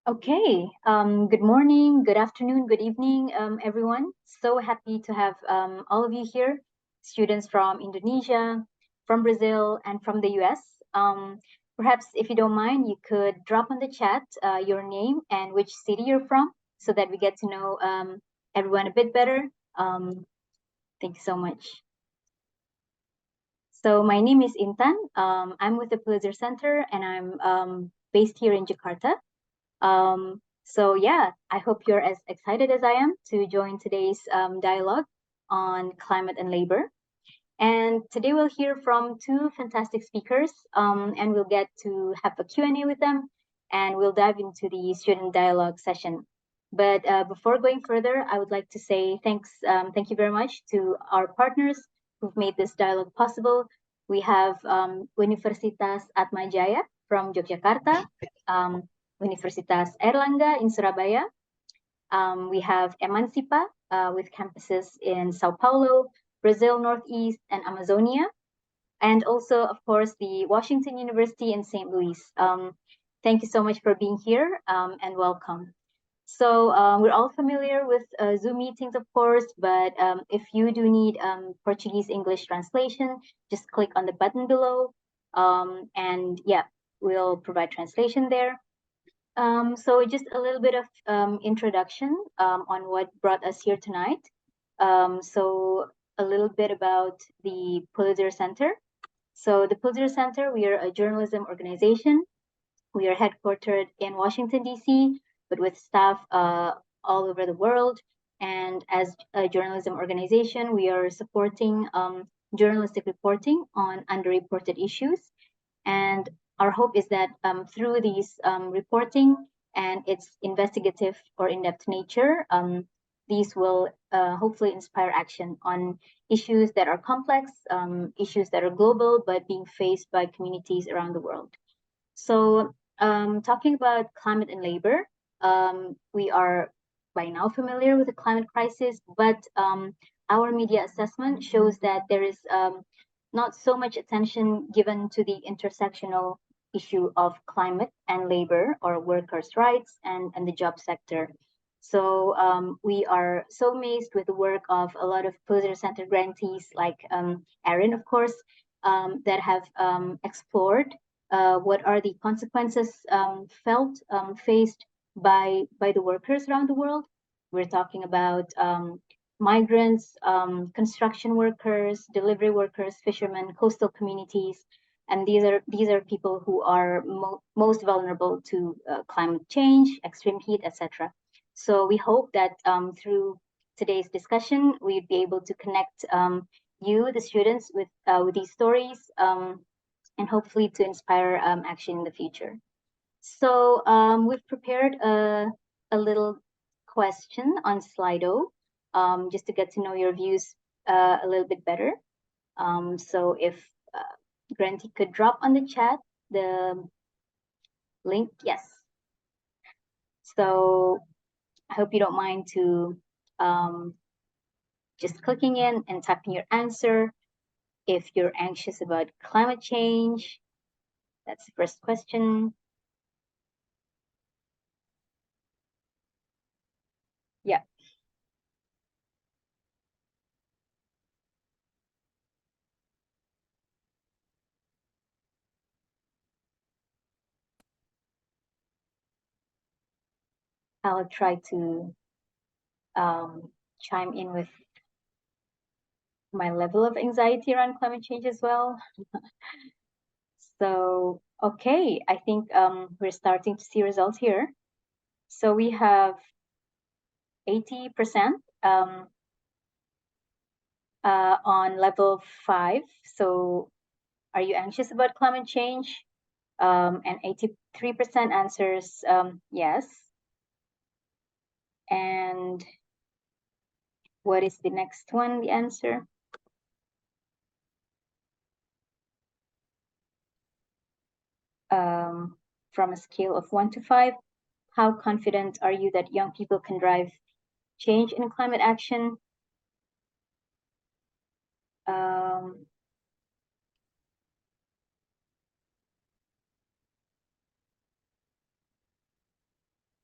Okay. Good morning, good afternoon, good evening, everyone. So happy to have all of you here, students from Indonesia, from Brazil, and from the US. Perhaps, if you don't mind, you could drop on the chat your name and which city you're from so that we get to know everyone a bit better. Thank you so much. So my name is Intan. I'm with the Pulitzer Center and I'm based here in Jakarta. So yeah, I hope you're as excited as I am to join today's dialogue on climate and labor. And today we'll hear from two fantastic speakers, and we'll get to have a Q&A with them, and we'll dive into the student dialogue session. But before going further, I would like to say thank you very much to our partners who've made this dialogue possible. We have Universitas Atmajaya from Yogyakarta, Universitas Airlangga in Surabaya. We have Emancipa with campuses in Sao Paulo, Brazil Northeast, and Amazonia. And also, of course, the Washington University in St. Louis. Thank you so much for being here and welcome. So we're all familiar with Zoom meetings, of course, but if you do need Portuguese-English translation, just click on the button below. And yeah, we'll provide translation there. So just a little bit of introduction on what brought us here tonight. So a little bit about the Pulitzer Center. So the Pulitzer Center, we are a journalism organization. We are headquartered in Washington, D.C., but with staff all over the world. And as a journalism organization, we are supporting journalistic reporting on underreported issues. And our hope is that through these reporting and its investigative or in-depth nature, these will hopefully inspire action on issues that are complex, issues that are global, but being faced by communities around the world. So talking about climate and labor, we are by now familiar with the climate crisis, but our media assessment shows that there is not so much attention given to the intersectional issue of climate and labor or workers' rights and the job sector. So we are so amazed with the work of a lot of Pulitzer Center grantees like Erin, of course, that have explored what are the consequences faced by the workers around the world. We're talking about migrants, construction workers, delivery workers, fishermen, coastal communities, and these are people who are most vulnerable to climate change, extreme heat, etc. So we hope that through today's discussion, we'd be able to connect you, the students, with these stories, and hopefully to inspire action in the future. So we've prepared a little question on Slido just to get to know your views a little bit better. So if Granty could drop on the chat the link, yes. So I hope you don't mind to just clicking in and typing your answer. If you're anxious about climate change, that's the first question. Yeah. I'll try to chime in with my level of anxiety around climate change as well. So, okay, I think we're starting to see results here. So we have 80% on level 5. So are you anxious about climate change? And 83% answers yes. And what is the next one, the answer? From a scale of 1 to 5, how confident are you that young people can drive change in climate action?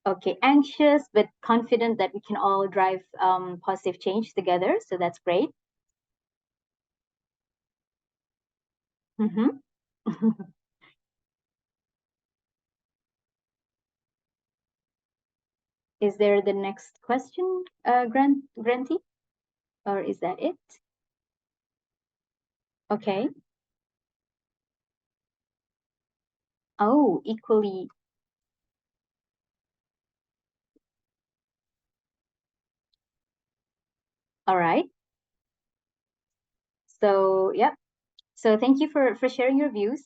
Okay, anxious but confident that we can all drive positive change together. So that's great. Mm-hmm. Is there the next question, Granty? Or is that it? Okay. Oh, equally. All right. So, yeah. So thank you for sharing your views.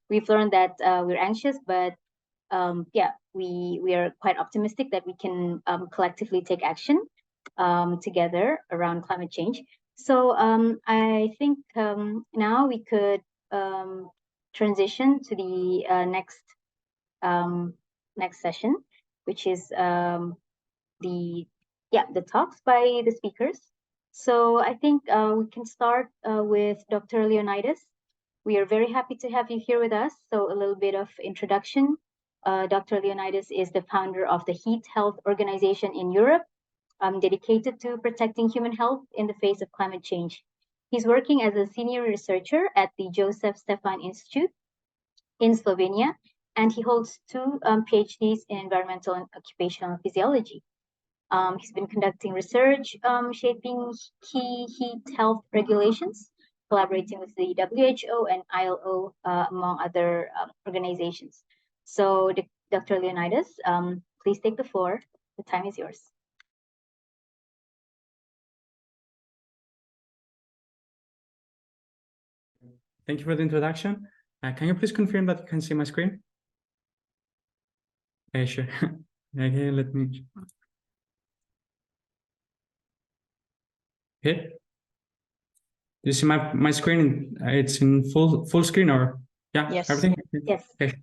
We've learned that we're anxious, but yeah, we are quite optimistic that we can collectively take action together around climate change. So I think now we could transition to the um, next session, which is the the talks by the speakers. So I think we can start with Dr. Leonidas. We are very happy to have you here with us. So a little bit of introduction. Dr. Leonidas is the founder of the Heat Health Organization in Europe, dedicated to protecting human health in the face of climate change. He's working as a senior researcher at the Joseph Stefan Institute in Slovenia, and he holds two PhDs in environmental and occupational physiology. He's been conducting research shaping key heat health regulations, collaborating with the WHO and ILO, among other organizations. So, Dr. Leonidas, please take the floor. The time is yours. Thank you for the introduction. Can you please confirm that you can see my screen? Sure. Okay, let me. Okay. Do you see my screen? It's in full screen, or yeah, yes. Everything? Yes. Okay.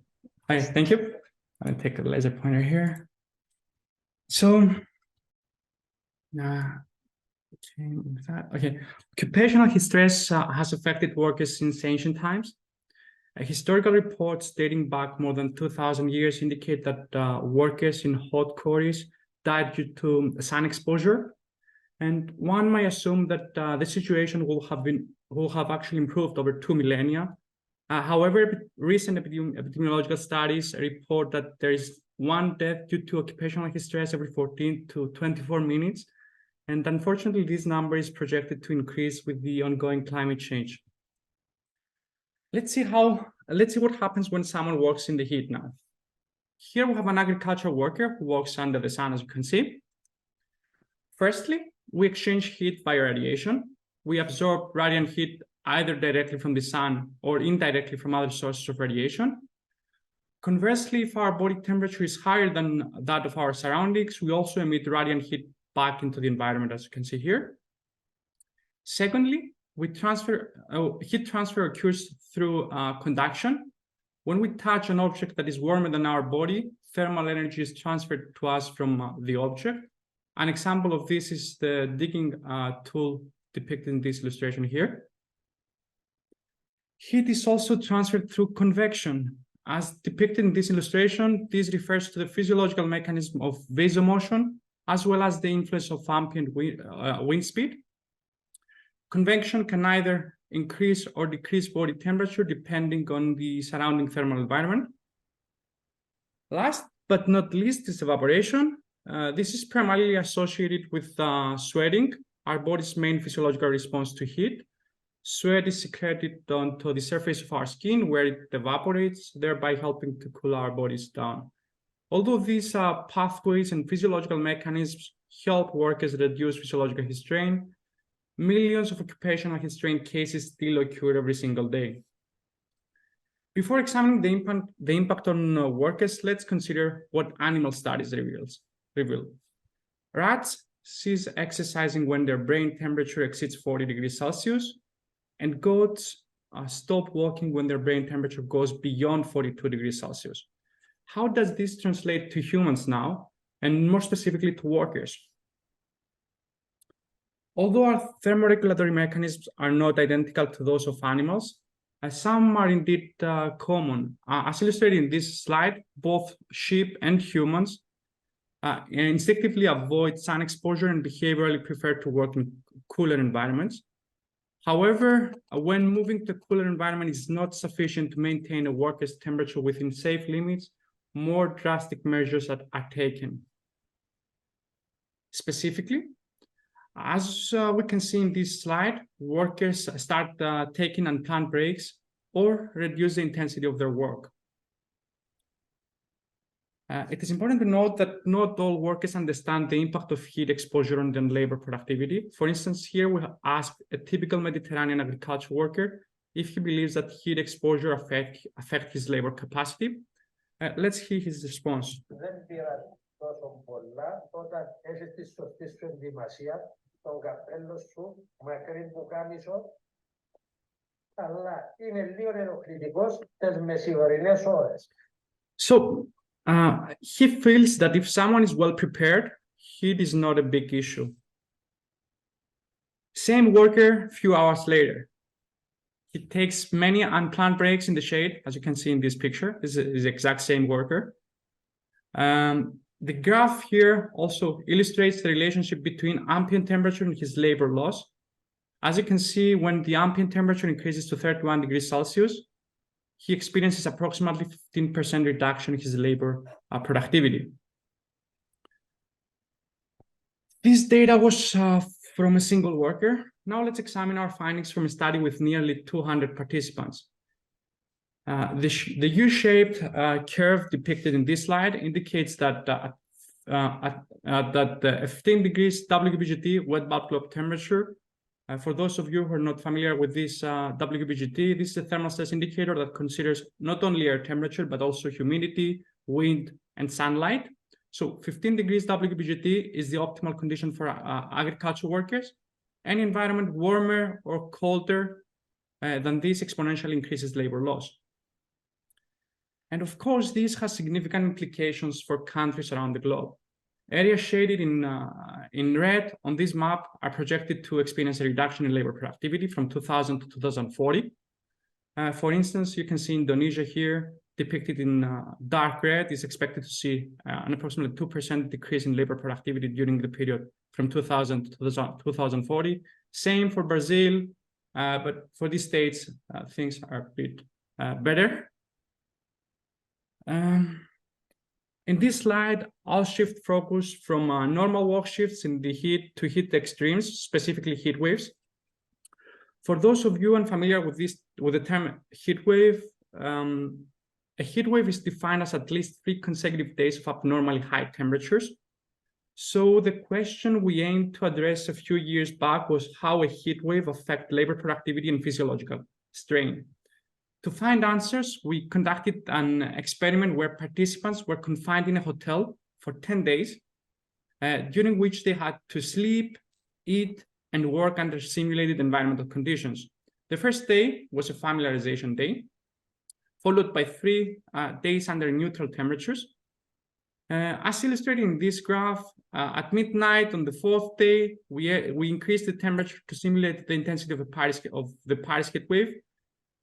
Okay, thank you. I'll take a laser pointer here. So, okay. Occupational stress has affected workers since ancient times. Historical reports dating back more than 2,000 years indicate that workers in hot quarries died due to sun exposure. And one might assume that the situation will have actually improved over 2 millennia. However, recent epidemiological studies report that there is one death due to occupational stress every 14 to 24 minutes. And unfortunately, this number is projected to increase with the ongoing climate change. Let's see what happens when someone works in the heat now. Here we have an agricultural worker who works under the sun, as you can see. Firstly, we exchange heat via radiation. We absorb radiant heat either directly from the sun or indirectly from other sources of radiation. Conversely, if our body temperature is higher than that of our surroundings, we also emit radiant heat back into the environment, as you can see here. Secondly, heat transfer occurs through conduction. When we touch an object that is warmer than our body, thermal energy is transferred to us from the object. An example of this is the digging tool depicted in this illustration here. Heat is also transferred through convection. As depicted in this illustration, this refers to the physiological mechanism of vasomotion, as well as the influence of ambient wind speed. Convection can either increase or decrease body temperature depending on the surrounding thermal environment. Last but not least is evaporation. This is primarily associated with sweating, our body's main physiological response to heat. Sweat is secreted onto the surface of our skin where it evaporates, thereby helping to cool our bodies down. Although these pathways and physiological mechanisms help workers reduce physiological heat strain, millions of occupational heat strain cases still occur every single day. Before examining the impact on workers, let's consider what animal studies reveal. Rats cease exercising when their brain temperature exceeds 40 degrees Celsius, and goats stop walking when their brain temperature goes beyond 42 degrees Celsius. How does this translate to humans now, and more specifically to workers? Although our thermoregulatory mechanisms are not identical to those of animals, some are indeed common. As illustrated in this slide, both sheep and humans instinctively avoid sun exposure and behaviorally prefer to work in cooler environments. However, when moving to a cooler environment is not sufficient to maintain a worker's temperature within safe limits, more drastic measures are taken. Specifically, as we can see in this slide, workers start taking unplanned breaks or reduce the intensity of their work. It is important to note that not all workers understand the impact of heat exposure on their labor productivity. For instance, here we have asked a typical Mediterranean agriculture worker if he believes that heat exposure affect his labor capacity. Let's hear his response. Τόσο πολλά όταν έχεις τη σωστή σου ενδυμασία, τον καπέλο σου, μακρύ πουκάμισο, αλλά είναι λίγο ενοχλητικός τις μεσημερινές ώρες. So he feels that if someone is well prepared, heat is not a big issue. Same worker, few hours later. He takes many unplanned breaks in the shade, as you can see in this picture. This is the exact same worker. The graph here also illustrates the relationship between ambient temperature and his labor loss. As you can see, when the ambient temperature increases to 31 degrees Celsius, he experiences approximately 15% reduction in his labor productivity. This data was from a single worker. Now let's examine our findings from a study with nearly 200 participants. The U-shaped curve depicted in this slide indicates that the 15 degrees WBGT wet bulb globe temperature. For those of you who are not familiar with this WBGT, this is a thermal stress indicator that considers not only air temperature, but also humidity, wind, and sunlight. So 15 degrees WBGT is the optimal condition for agriculture workers. Any environment warmer or colder than this exponentially increases labor loss. And of course, this has significant implications for countries around the globe. Areas shaded in red on this map are projected to experience a reduction in labor productivity from 2000 to 2040. For instance, you can see Indonesia here depicted in dark red is expected to see an approximately 2% decrease in labor productivity during the period from 2000 to 2040. Same for Brazil, but for these states, things are a bit better. In this slide, I'll shift focus from normal work shifts in the heat to heat extremes, specifically heat waves. For those of you unfamiliar with the term heat wave, a heat wave is defined as at least 3 consecutive days of abnormally high temperatures. So the question we aimed to address a few years back was how a heat wave affects labor productivity and physiological strain. To find answers, we conducted an experiment where participants were confined in a hotel for 10 days, during which they had to sleep, eat, and work under simulated environmental conditions. The first day was a familiarization day, followed by 3 days under neutral temperatures. As illustrated in this graph, at midnight on the 4th day, we increased the temperature to simulate the intensity of the Paris heat wave.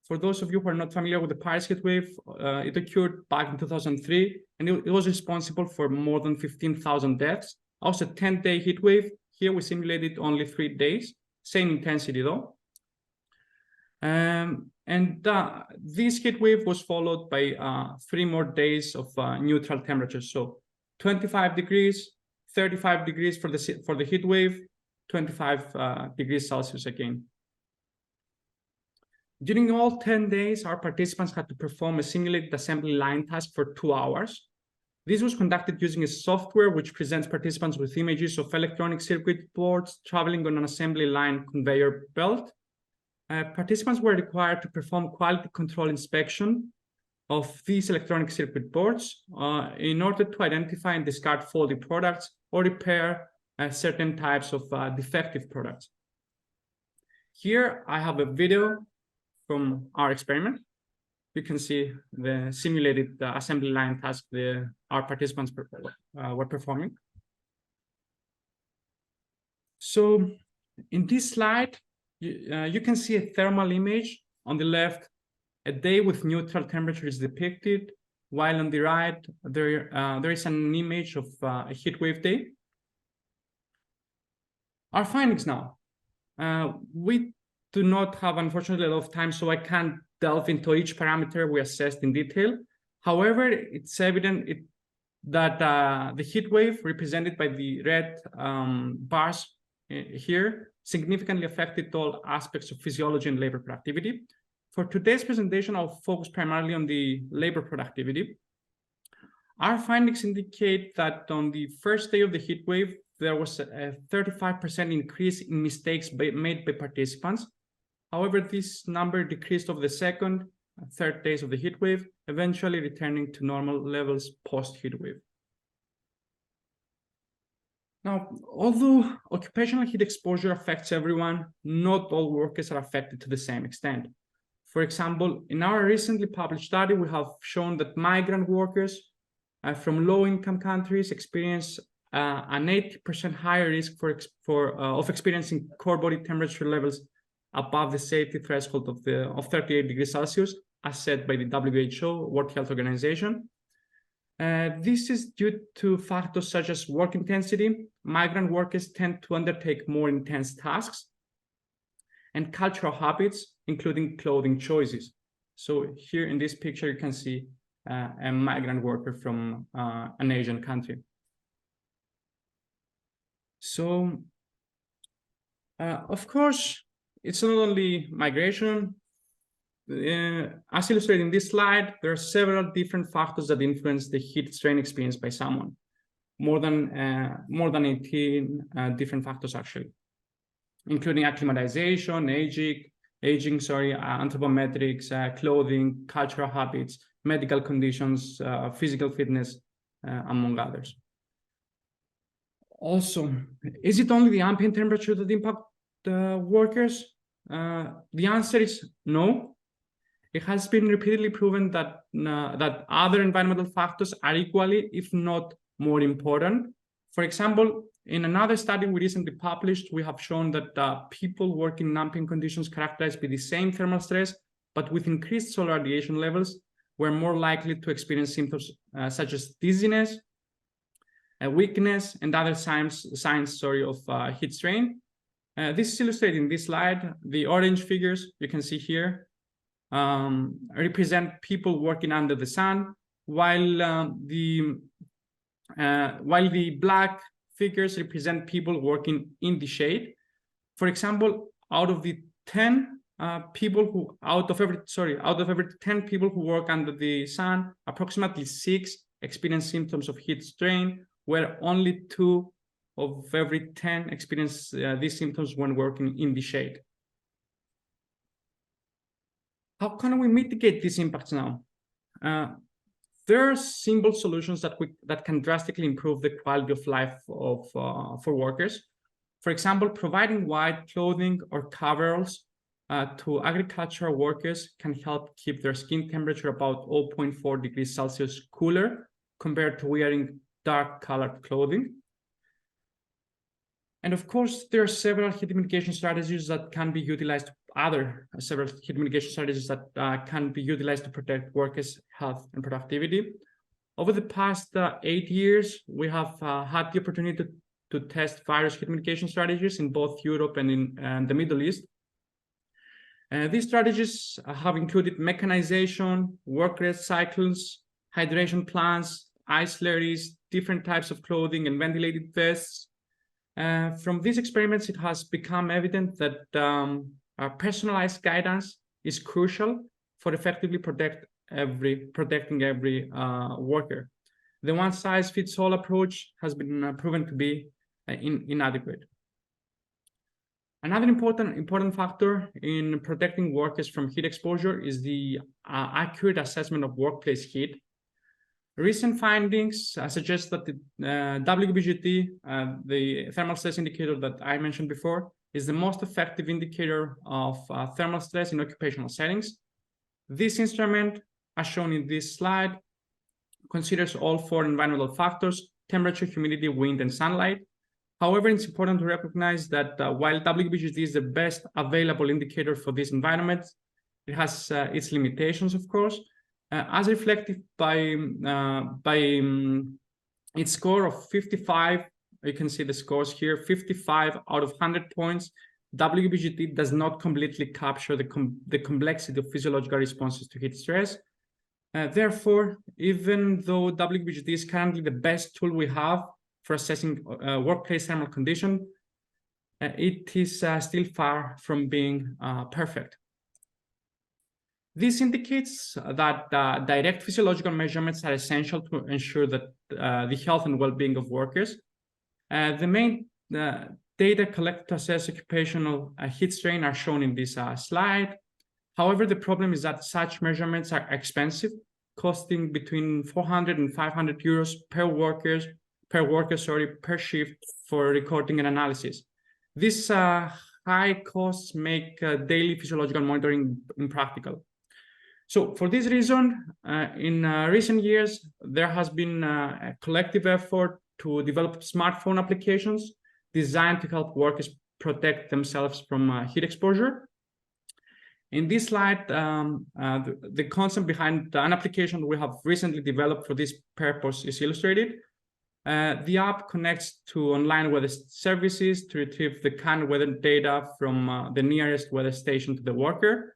For those of you who are not familiar with the Paris heat wave, it occurred back in 2003, and it was responsible for more than 15,000 deaths. Also, 10-day heat wave. Here we simulated only 3 days, same intensity though. This heat wave was followed by 3 more days of neutral temperatures. So 25 degrees, 35 degrees for the heat wave, 25 degrees Celsius again. During all 10 days, our participants had to perform a simulated assembly line task for 2 hours. This was conducted using a software which presents participants with images of electronic circuit boards traveling on an assembly line conveyor belt. Participants were required to perform quality control inspection of these electronic circuit boards in order to identify and discard faulty products or repair certain types of defective products. Here I have a video from our experiment. You can see the simulated assembly line task our participants were performing. So in this slide, you can see a thermal image on the left. A day with neutral temperature is depicted, while on the right, there is an image of a heat wave day. Our findings now. We do not have, unfortunately, a lot of time, so I can't delve into each parameter we assessed in detail. However, it's evident that the heat wave represented by the red bars here significantly affected all aspects of physiology and labor productivity. For today's presentation, I'll focus primarily on the labor productivity. Our findings indicate that on the first day of the heat wave, there was a 35% increase in mistakes made by participants. However, this number decreased over the second and third days of the heat wave, eventually returning to normal levels post-heat wave. Now, although occupational heat exposure affects everyone, not all workers are affected to the same extent. For example, in our recently published study, we have shown that migrant workers from low-income countries experience an 80% higher risk of experiencing core body temperature levels above the safety threshold of 38 degrees Celsius, as set by the WHO, World Health Organization. This is due to factors such as work intensity. Migrant workers tend to undertake more intense tasks, and cultural habits, including clothing choices. So here in this picture, you can see a migrant worker from an Asian country. So, of course, it's not only migration. As illustrated in this slide, there are several different factors that influence the heat strain experienced by someone. More than 18 different factors, actually, including acclimatization, aging, anthropometrics, clothing, cultural habits, medical conditions, physical fitness, among others. Also, is it only the ambient temperature that impacts workers? The answer is no. It has been repeatedly proven that other environmental factors are equally, if not more important. For example, in another study we recently published, we have shown that people working in ambient conditions characterized by the same thermal stress, but with increased solar radiation levels, were more likely to experience symptoms such as dizziness, weakness, and other signs of heat strain. This is illustrated in this slide. The orange figures you can see here represent people working under the sun, while the black figures represent people working in the shade. For example, out of every 10 people who work under the sun, approximately 6 experience symptoms of heat strain, where only 2 of every 10 experience these symptoms when working in the shade. How can we mitigate these impacts now? There are simple solutions that can drastically improve the quality of life for workers. For example, providing white clothing or coveralls to agricultural workers can help keep their skin temperature about 0.4 degrees Celsius cooler compared to wearing dark-colored clothing. And of course, there are several heat mitigation strategies that can be utilized. Several heat mitigation strategies that can be utilized to protect workers' health and productivity. Over the past 8 years, we have had the opportunity to test various heat mitigation strategies in both Europe and in the Middle East. These strategies have included mechanization, work rest cycles, hydration plans, ice slurries, different types of clothing, and ventilated vests. From these experiments, it has become evident that personalized guidance is crucial for effectively protecting every worker. The one-size-fits-all approach has been proven to be inadequate. Another important factor in protecting workers from heat exposure is the accurate assessment of workplace heat. Recent findings suggest that the WBGT, the thermal stress indicator that I mentioned before, is the most effective indicator of thermal stress in occupational settings. This instrument, as shown in this slide, considers all 4 environmental factors: temperature, humidity, wind, and sunlight. However, it's important to recognize that while WBGT is the best available indicator for these environments, it has its limitations, of course. as reflected by its score of 55. You can see the scores here, 55 out of 100 points. WBGT does not completely capture the complexity of physiological responses to heat stress. Therefore, even though WBGT is currently the best tool we have for assessing workplace thermal condition, it is still far from being perfect. This indicates that direct physiological measurements are essential to ensure that the health and well-being of workers. The main data collected to assess occupational heat strain are shown in this slide. However, the problem is that such measurements are expensive, costing between 400 and 500 euros per worker, per shift for recording and analysis. These high costs make daily physiological monitoring impractical. So for this reason, in recent years, there has been a collective effort to develop smartphone applications designed to help workers protect themselves from heat exposure. In this slide, the concept behind an application we have recently developed for this purpose is illustrated. The app connects to online weather services to retrieve the current weather data from the nearest weather station to the worker.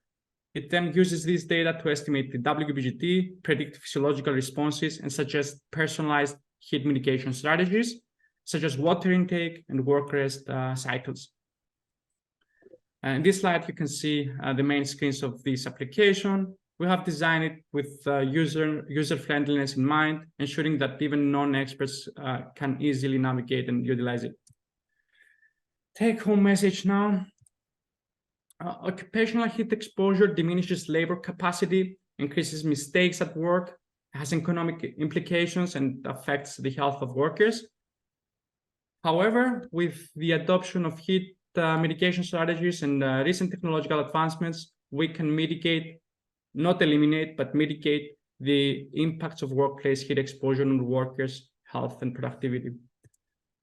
It then uses this data to estimate the WBGT, predict physiological responses, and suggest personalized heat mitigation strategies, such as water intake and work rest cycles. In this slide, you can see the main screens of this application. We have designed it with user-friendliness in mind, ensuring that even non-experts can easily navigate and utilize it. Take-home message now. Occupational heat exposure diminishes labor capacity, increases mistakes at work, has economic implications, and affects the health of workers. However, with the adoption of heat mitigation strategies and recent technological advancements, we can mitigate, not eliminate, but mitigate the impacts of workplace heat exposure on workers' health and productivity.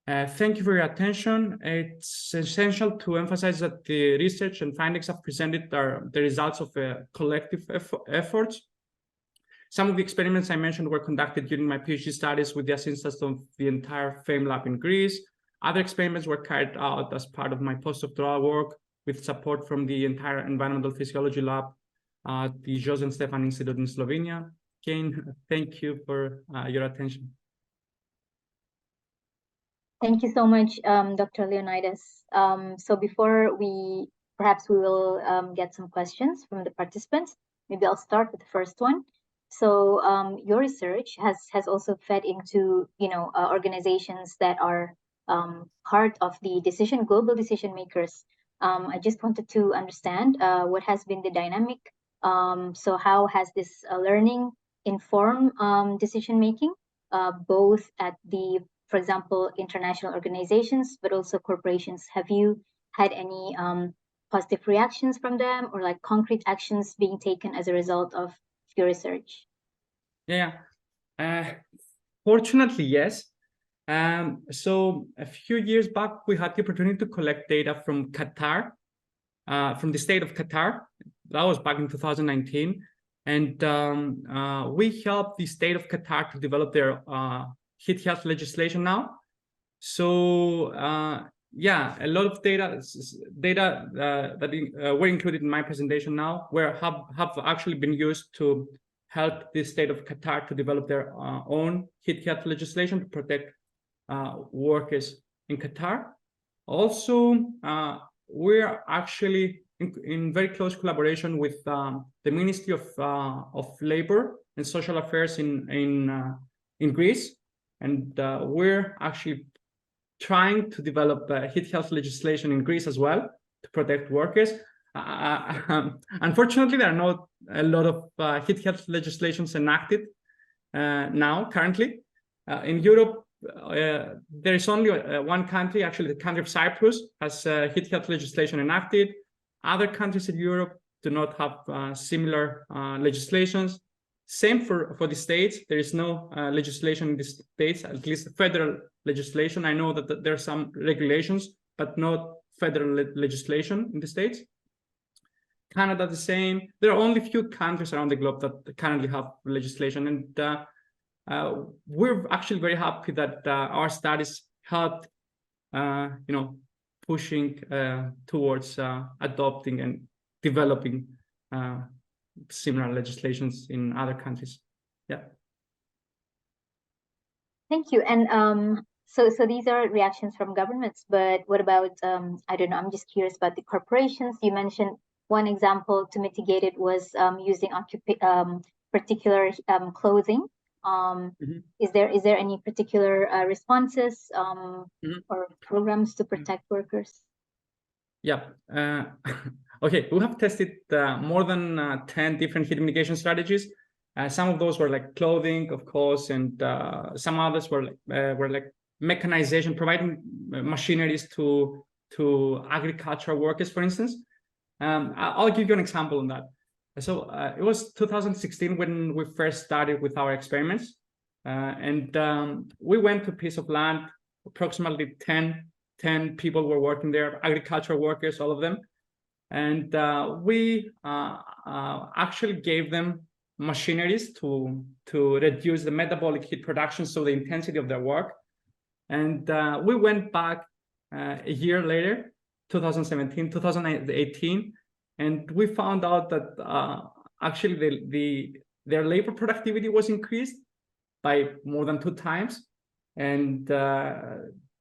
Thank you for your attention. It's essential to emphasize that the research and findings I've presented are the results of a collective efforts. Some of the experiments I mentioned were conducted during my PhD studies with the assistance of the entire FAME lab in Greece. Other experiments were carried out as part of my postdoctoral work with support from the entire environmental physiology lab at the Jos and Stefan Institute in Slovenia. Again, thank you for your attention. Thank you so much, Dr. Leonidas. So before perhaps we will get some questions from the participants. Maybe I'll start with the first one. So your research has also fed into organizations that are part of the global decision makers. I just wanted to understand what has been the dynamic. So how has this learning informed decision making, both at the, for example, international organizations, but also corporations? Have you had any positive reactions from them, or like concrete actions being taken as a result of your research? Yeah, fortunately, yes. So a few years back, we had the opportunity to collect data from Qatar, from the state of Qatar. That was back in 2019. And we helped the state of Qatar to develop their heat health legislation now. So yeah, a lot of data that were included in my presentation now have actually been used to help the state of Qatar to develop their own heat health legislation to protect workers in Qatar. Also, we're actually in very close collaboration with the Ministry of Labor and Social Affairs in Greece, and we're actually trying to develop heat health legislation in Greece as well to protect workers. Unfortunately, there are not a lot of heat health legislations enacted now currently. In Europe, there is only one country, actually the country of Cyprus, has heat health legislation enacted. Other countries in Europe do not have similar legislations. Same for the states. There is no legislation in the states, at least federal legislation. I know that there are some regulations, but not federal legislation in the states. Canada the same. There are only few countries around the globe that currently have legislation, and we're actually very happy that our studies helped, pushing towards adopting and developing similar legislations in other countries. Yeah. Thank you. And so these are reactions from governments, but what about, I don't know, I'm just curious about the corporations. You mentioned one example to mitigate it was using particular clothing. Is there any particular responses or programs to protect workers? Yeah. Okay, we have tested more than 10 different heat mitigation strategies. Some of those were like clothing, of course, and some others were like mechanization, providing machineries to agricultural workers, for instance. I'll give you an example on that. So it was 2016 when we first started with our experiments, and we went to a piece of land. Approximately 10 people were working there, agricultural workers, all of them, and we actually gave them machineries to reduce the metabolic heat production, so the intensity of their work. And we went back a year later, 2017, 2018, and we found out that actually their labor productivity was increased by more than 2 times, and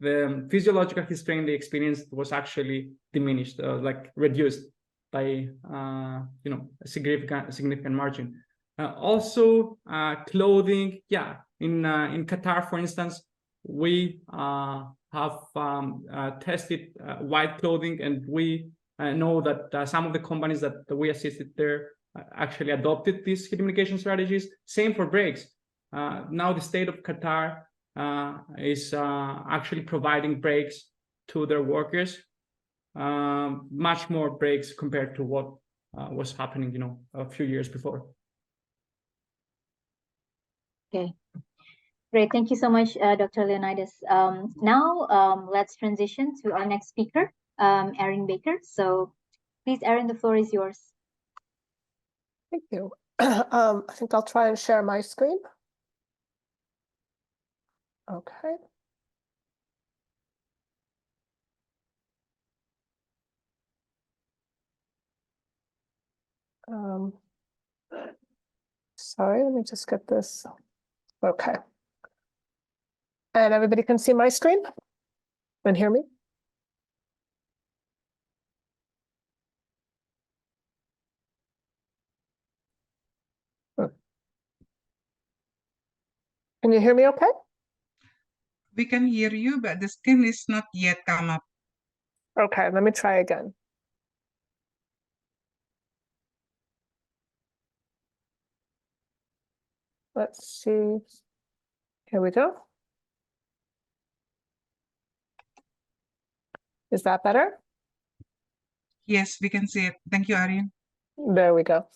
the physiological heat strain they experienced was actually diminished, like reduced by a significant margin. Also, clothing. Yeah, in Qatar, for instance, we have tested white clothing, and we know that some of the companies that we assisted there actually adopted these heat mitigation strategies. Same for brakes. Now the state of Qatar is actually providing brakes to their workers, much more brakes compared to what was happening, a few years before. Okay, great. Thank you so much, Dr. Leonidas. Now let's transition to our next speaker, Erin Baker. So please, Erin, the floor is yours. Thank you. I think I'll try and share my screen. Okay. Sorry, let me just get this. Okay. And everybody can see my screen and hear me? Can you hear me okay? We can hear you, but the screen is not yet come up. Okay, let me try again. Let's see. Here we go. Is that better? Yes, we can see it. Thank you, Arian. There we go.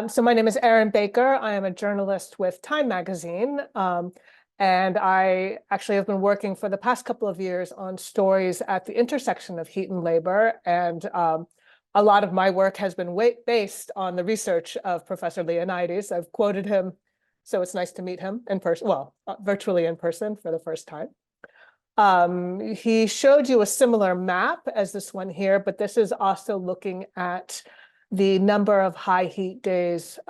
So my name is Erin Baker. I am a journalist with Time Magazine. And I actually have been working for the past couple of years on stories at the intersection of heat and labor. And a lot of my work has been based on the research of Professor Leonidas. I've quoted him, so it's nice to meet him in person, well, virtually in person for the first time. He showed you a similar map as this one here, but this is also looking at the number of high heat days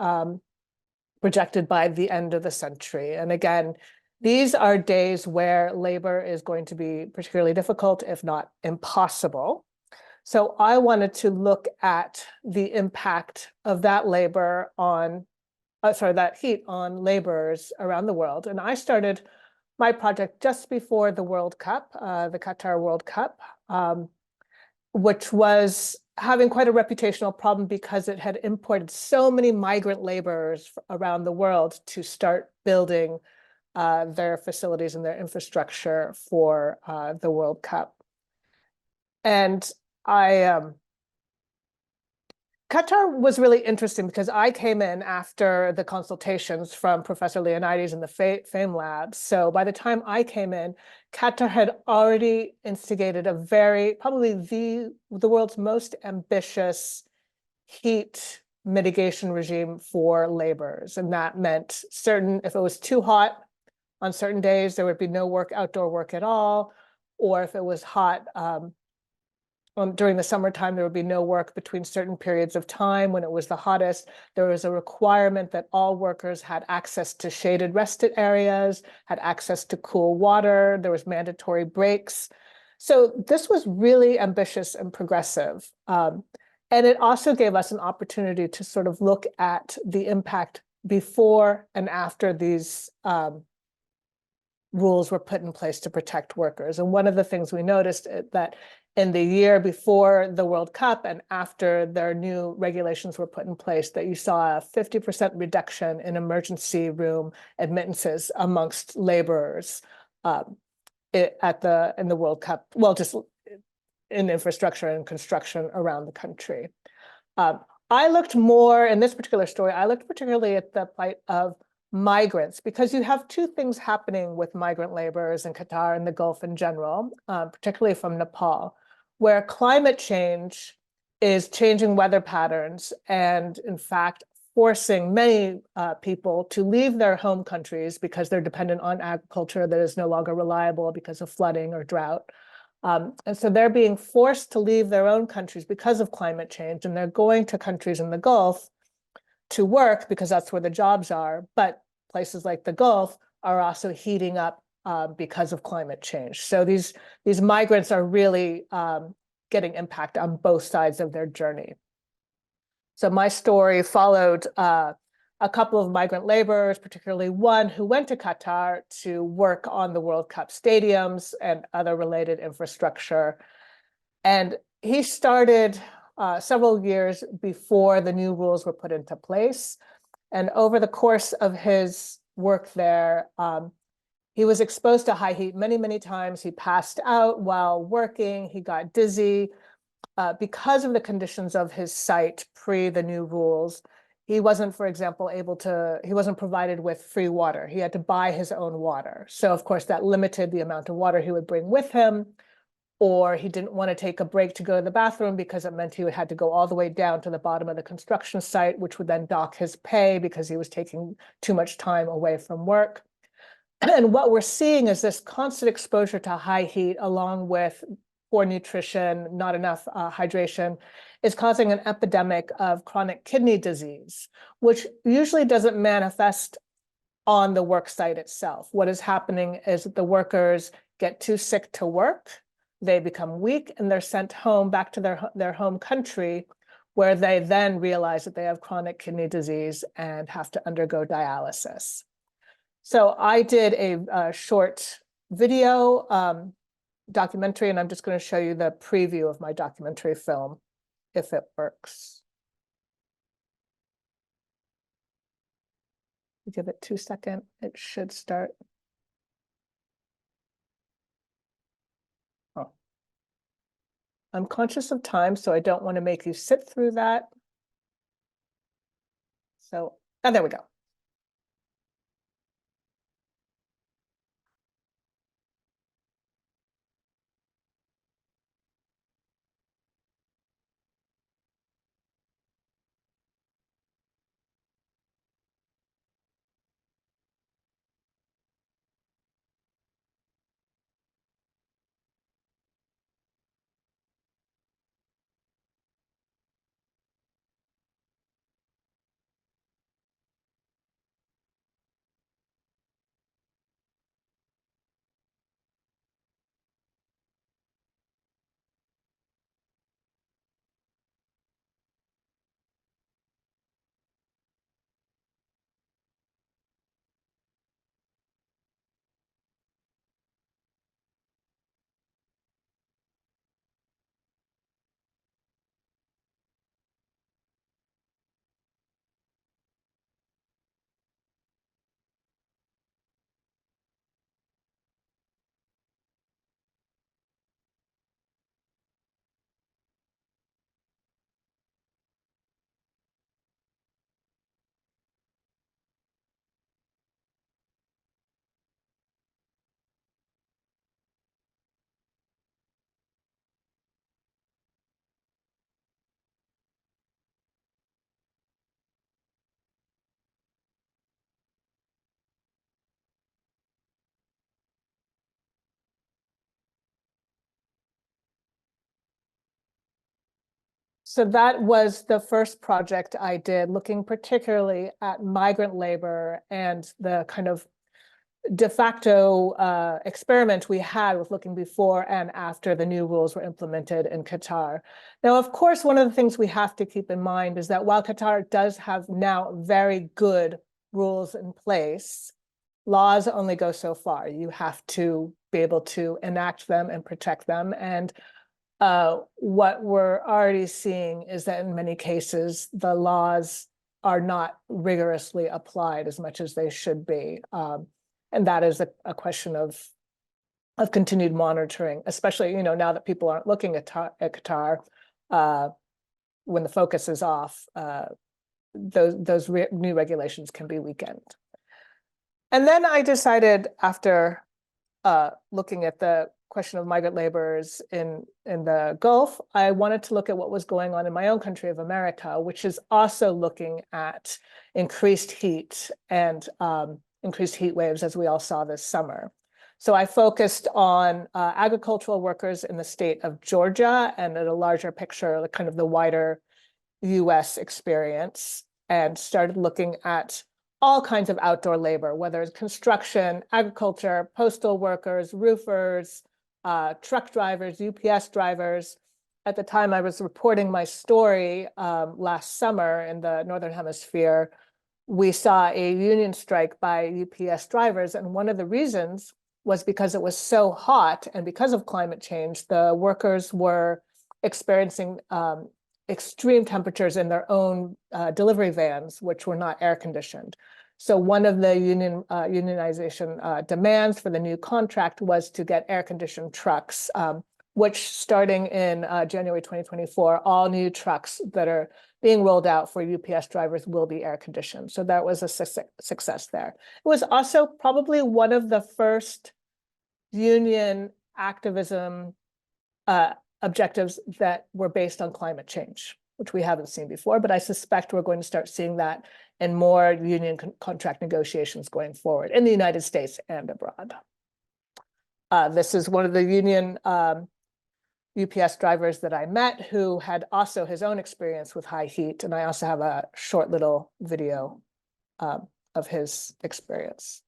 projected by the end of the century. And again, these are days where labor is going to be particularly difficult, if not impossible. So I wanted to look at the impact of that labor on, that heat on laborers around the world. And I started my project just before the World Cup, the Qatar World Cup, which was having quite a reputational problem because it had imported so many migrant laborers around the world to start building their facilities and their infrastructure for the World Cup. And Qatar was really interesting because I came in after the consultations from Professor Leonidas in the FAME lab. So by the time I came in, Qatar had already instigated a probably the world's most ambitious heat mitigation regime for laborers. And that meant if it was too hot on certain days, there would be no outdoor work at all. Or if it was hot during the summertime, there would be no work between certain periods of time when it was the hottest. There was a requirement that all workers had access to shaded rested areas, had access to cool water. There was mandatory breaks. So this was really ambitious and progressive. And it also gave us an opportunity to sort of look at the impact before and after these rules were put in place to protect workers. And one of the things we noticed that in the year before the World Cup and after their new regulations were put in place, that you saw a 50% reduction in emergency room admittances amongst laborers in the World Cup, well, just in infrastructure and construction around the country. I looked more, in this particular story, I looked particularly at the plight of migrants, because you have two things happening with migrant laborers in Qatar and the Gulf in general, particularly from Nepal, where climate change is changing weather patterns and, in fact, forcing many people to leave their home countries because they're dependent on agriculture that is no longer reliable because of flooding or drought. And so they're being forced to leave their own countries because of climate change, and they're going to countries in the Gulf to work because that's where the jobs are. But places like the Gulf are also heating up because of climate change. So these migrants are really getting impact on both sides of their journey. So my story followed a couple of migrant laborers, particularly one who went to Qatar to work on the World Cup stadiums and other related infrastructure. And he started several years before the new rules were put into place. And over the course of his work there, he was exposed to high heat many, many times. He passed out while working. He got dizzy. Because of the conditions of his site pre the new rules, he wasn't, for example, he wasn't provided with free water. He had to buy his own water. So, of course, that limited the amount of water he would bring with him. Or he didn't want to take a break to go to the bathroom because it meant he had to go all the way down to the bottom of the construction site, which would then dock his pay because he was taking too much time away from work. And what we're seeing is this constant exposure to high heat, along with poor nutrition, not enough hydration, is causing an epidemic of chronic kidney disease, which usually doesn't manifest on the work site itself. What is happening is that the workers get too sick to work, they become weak, and they're sent home back to their home country, where they then realize that they have chronic kidney disease and have to undergo dialysis. So I did a short video documentary, and I'm just going to show you the preview of my documentary film, if it works. Give it 2 seconds, it should start. Oh. I'm conscious of time, so I don't want to make you sit through that. So, there we go. So that was the first project I did, looking particularly at migrant labor and the kind of de facto experiment we had with looking before and after the new rules were implemented in Qatar. Now, of course, one of the things we have to keep in mind is that while Qatar does have now very good rules in place, laws only go so far. You have to be able to enact them and protect them. And what we're already seeing is that in many cases, the laws are not rigorously applied as much as they should be. And that is a question of continued monitoring, especially, now that people aren't looking at Qatar, when the focus is off, those new regulations can be weakened. And then I decided, after looking at the question of migrant laborers in the Gulf, I wanted to look at what was going on in my own country of America, which is also looking at increased heat and increased heat waves, as we all saw this summer. So I focused on agricultural workers in the state of Georgia, and at a larger picture, kind of the wider US experience, and started looking at all kinds of outdoor labor, whether it's construction, agriculture, postal workers, roofers, truck drivers, UPS drivers. At the time I was reporting my story last summer in the Northern Hemisphere, we saw a union strike by UPS drivers. And one of the reasons was because it was so hot, and because of climate change, the workers were experiencing extreme temperatures in their own delivery vans, which were not air conditioned. So one of the unionization demands for the new contract was to get air conditioned trucks, which starting in January 2024, all new trucks that are being rolled out for UPS drivers will be air conditioned. So that was a success there. It was also probably one of the first union activism objectives that were based on climate change, which we haven't seen before, but I suspect we're going to start seeing that in more union contract negotiations going forward in the United States and abroad. This is one of the union UPS drivers that I met, who had also his own experience with high heat. And I also have a short little video of his experience.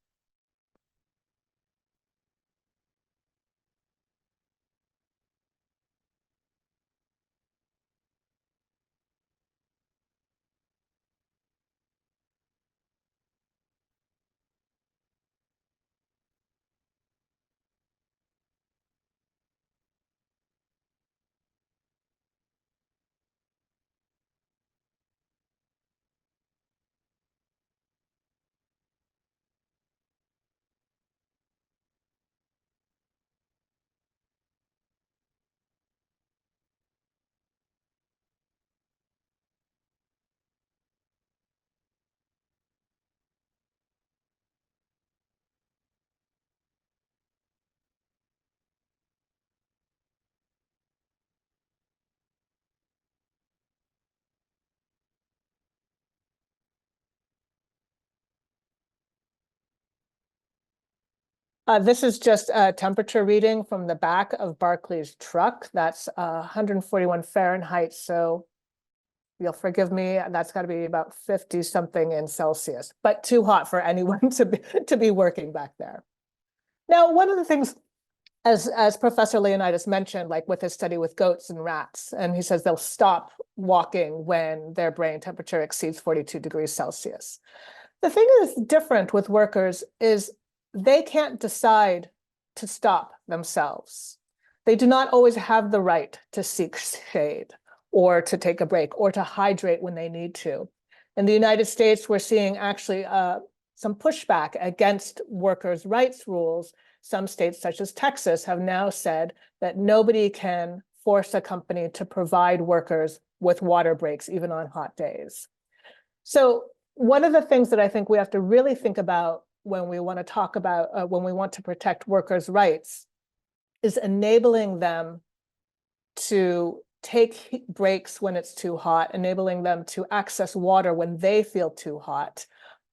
This is just a temperature reading from the back of Barclay's truck. That's 141 Fahrenheit. So you'll forgive me, that's got to be about 50 something in Celsius, but too hot for anyone to be working back there. Now, one of the things, as Professor Leonidas mentioned, like with his study with goats and rats, and he says they'll stop walking when their brain temperature exceeds 42 degrees Celsius. The thing that's different with workers is they can't decide to stop themselves. They do not always have the right to seek shade or to take a break or to hydrate when they need to. In the United States, we're seeing actually some pushback against workers' rights rules. Some states, such as Texas, have now said that nobody can force a company to provide workers with water breaks, even on hot days. So one of the things that I think we have to really think about when we want to talk about, when we want to protect workers' rights, is enabling them to take breaks when it's too hot, enabling them to access water when they feel too hot,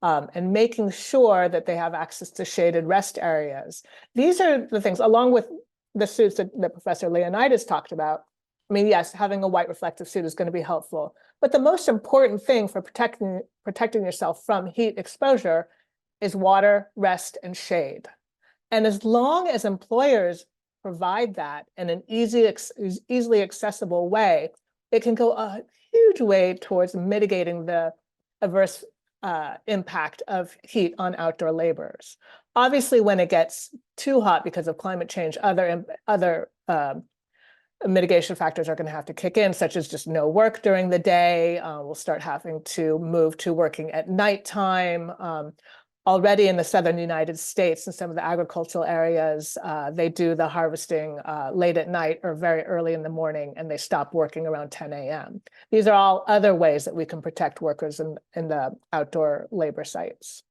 and making sure that they have access to shaded rest areas. These are the things, along with the suits that Professor Leonidas talked about, I mean, yes, having a white reflective suit is going to be helpful, but the most important thing for protecting yourself from heat exposure is water, rest, and shade. And as long as employers provide that in an easily accessible way, it can go a huge way towards mitigating the adverse impact of heat on outdoor laborers. Obviously, when it gets too hot because of climate change, other mitigation factors are going to have to kick in, such as just no work during the day. We'll start having to move to working at nighttime. Already in the southern United States, in some of the agricultural areas, they do the harvesting late at night or very early in the morning, and they stop working around 10 a.m. These are all other ways that we can protect workers in the outdoor labor sites.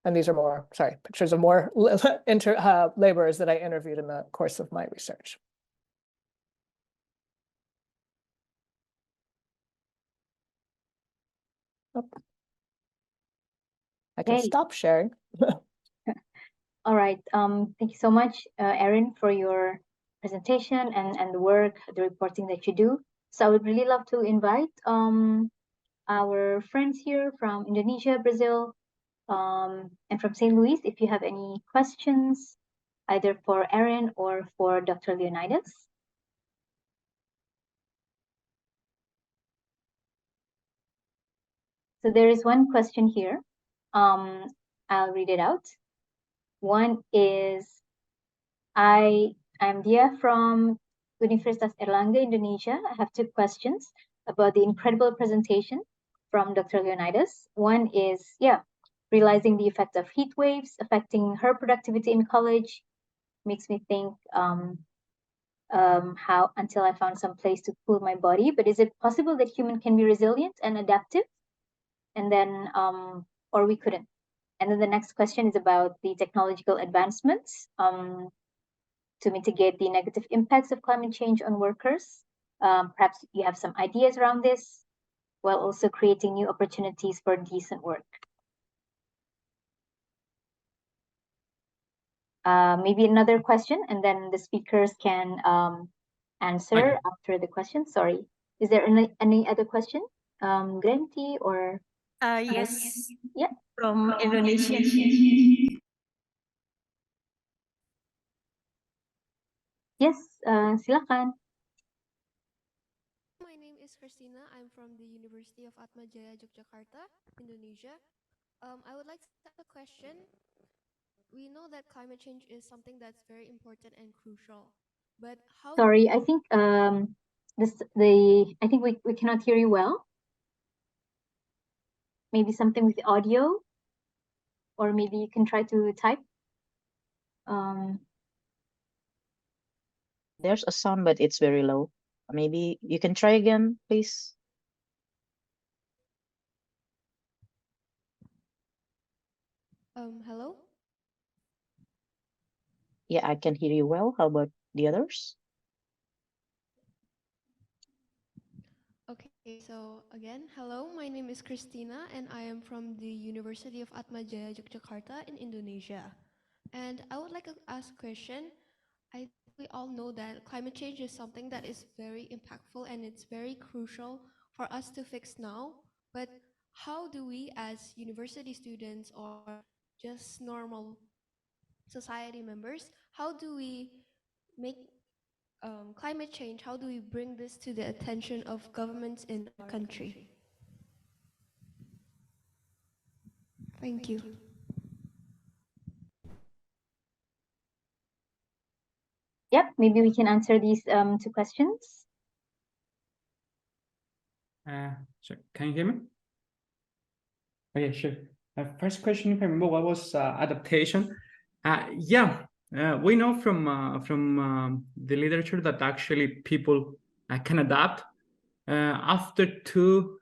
And these are more, sorry, pictures of more laborers that I interviewed in the course of my research. Oh. I can stop sharing. All right. Thank you so much, Erin, for your presentation and the work, the reporting that you do. So I would really love to invite our friends here from Indonesia, Brazil, and from St. Louis, if you have any questions, either for Erin or for Dr. Leonidas. So there is one question here. I'll read it out. One is, I'm Dia from Universitas Erlangga, Indonesia. I have two questions about the incredible presentation from Dr. Leonidas. One is, realizing the effect of heat waves affecting her productivity in college makes me think how until I found some place to cool my body. But is it possible that human can be resilient and adaptive? And then, or we couldn't. And then the next question is about the technological advancements to mitigate the negative impacts of climate change on workers. Perhaps you have some ideas around this, while also creating new opportunities for decent work. Maybe another question, and then the speakers can answer after the question. Sorry, is there any other question? Granty or? Yes. Yeah. From Indonesia. Yes, silakan. My name is Christina. I'm from the University of Atmajaya, Yogyakarta, Indonesia. I would like to ask a question. We know that climate change is something that's very important and crucial, but how? Sorry, I think I think we cannot hear you well. Maybe something with the audio, or maybe you can try to type. There's a sound, but it's very low. Maybe you can try again, please. Hello? Yeah, I can hear you well. How about the others? Okay, so again, hello, my name is Christina and I am from the University of Atmajaya, Yogyakarta in Indonesia. And I would like to ask a question. I think we all know that climate change is something that is very impactful and it's very crucial for us to fix now. But how do we as university students or just normal society members, how do we make climate change, how do we bring this to the attention of governments in our country? Thank you. Yep, maybe we can answer these two questions. So can you hear me? Okay, sure. First question, if I remember, what was adaptation? We know from the literature that actually people can adapt. After 2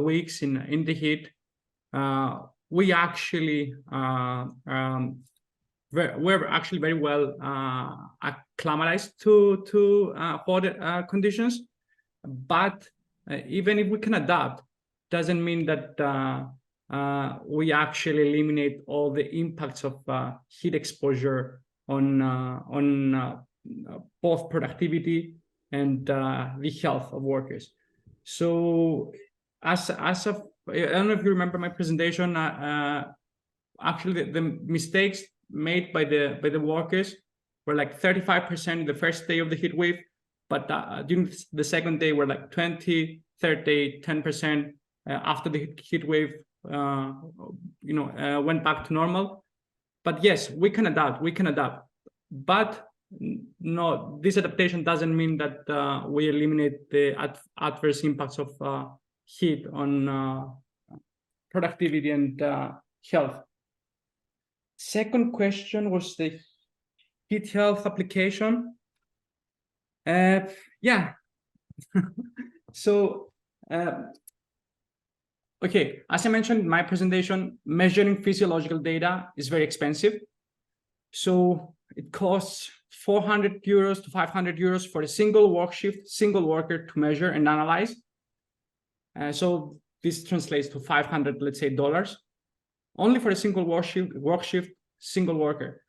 weeks in the heat, we actually we're actually very well acclimatized to hot conditions. But even if we can adapt, doesn't mean that we actually eliminate all the impacts of heat exposure on both productivity and the health of workers. So as of, I don't know if you remember my presentation, actually the mistakes made by the workers were like 35% the first day of the heat wave, but during the second day were like 20, 30, 10% after the heat wave went back to normal. But yes, we can adapt, but no, this adaptation doesn't mean that we eliminate the adverse impacts of heat on productivity and health. Second question was the heat health application. Yeah. So, okay, as I mentioned in my presentation, measuring physiological data is very expensive. So it costs 400 euros to 500 euros for a single work shift, single worker to measure and analyze. So this translates to 500, let's say, dollars, only for a single work shift, single worker.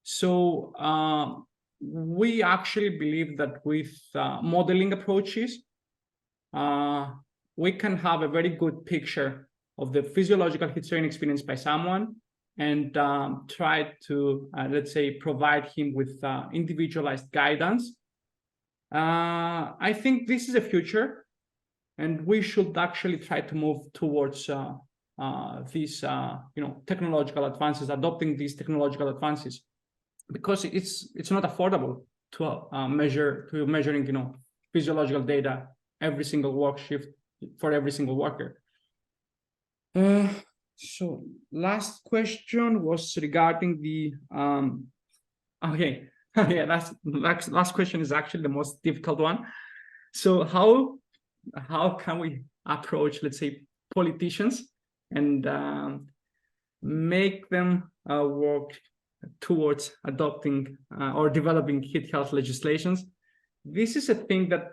So we actually believe that with modeling approaches, we can have a very good picture of the physiological heat strain experienced by someone and try to, let's say, provide him with individualized guidance. I think this is a future, and we should actually try to move towards these, technological advances, adopting these technological advances, because it's not affordable to measuring, physiological data every single work shift for every single worker. So last question was regarding the okay. Yeah, last question is actually the most difficult one. So how can we approach, let's say, politicians and make them work towards adopting or developing heat health legislations? This is a thing that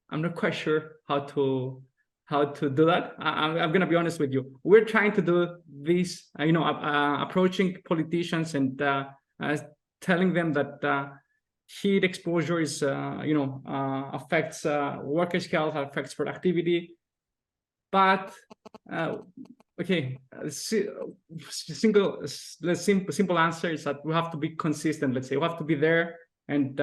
I'm not quite sure how to do that. I'm going to be honest with you. We're trying to do this, approaching politicians and telling them that heat exposure is, affects workers' health, affects productivity. But okay, simple answer is that we have to be consistent. Let's say we have to be there and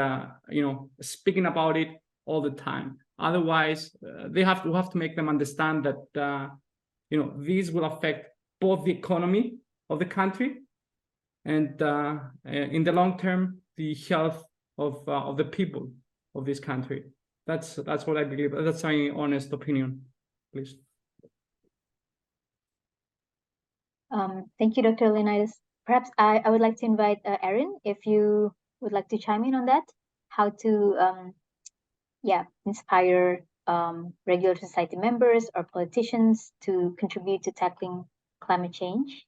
speaking about it all the time. Otherwise, we have to make them understand that these will affect both the economy of the country and in the long term the health of the people of this country. That's what I believe. That's my honest opinion, please. Thank you, Dr. Leonidas. Perhaps I would like to invite Erin, if you would like to chime in on that, how to inspire regular society members or politicians to contribute to tackling climate change.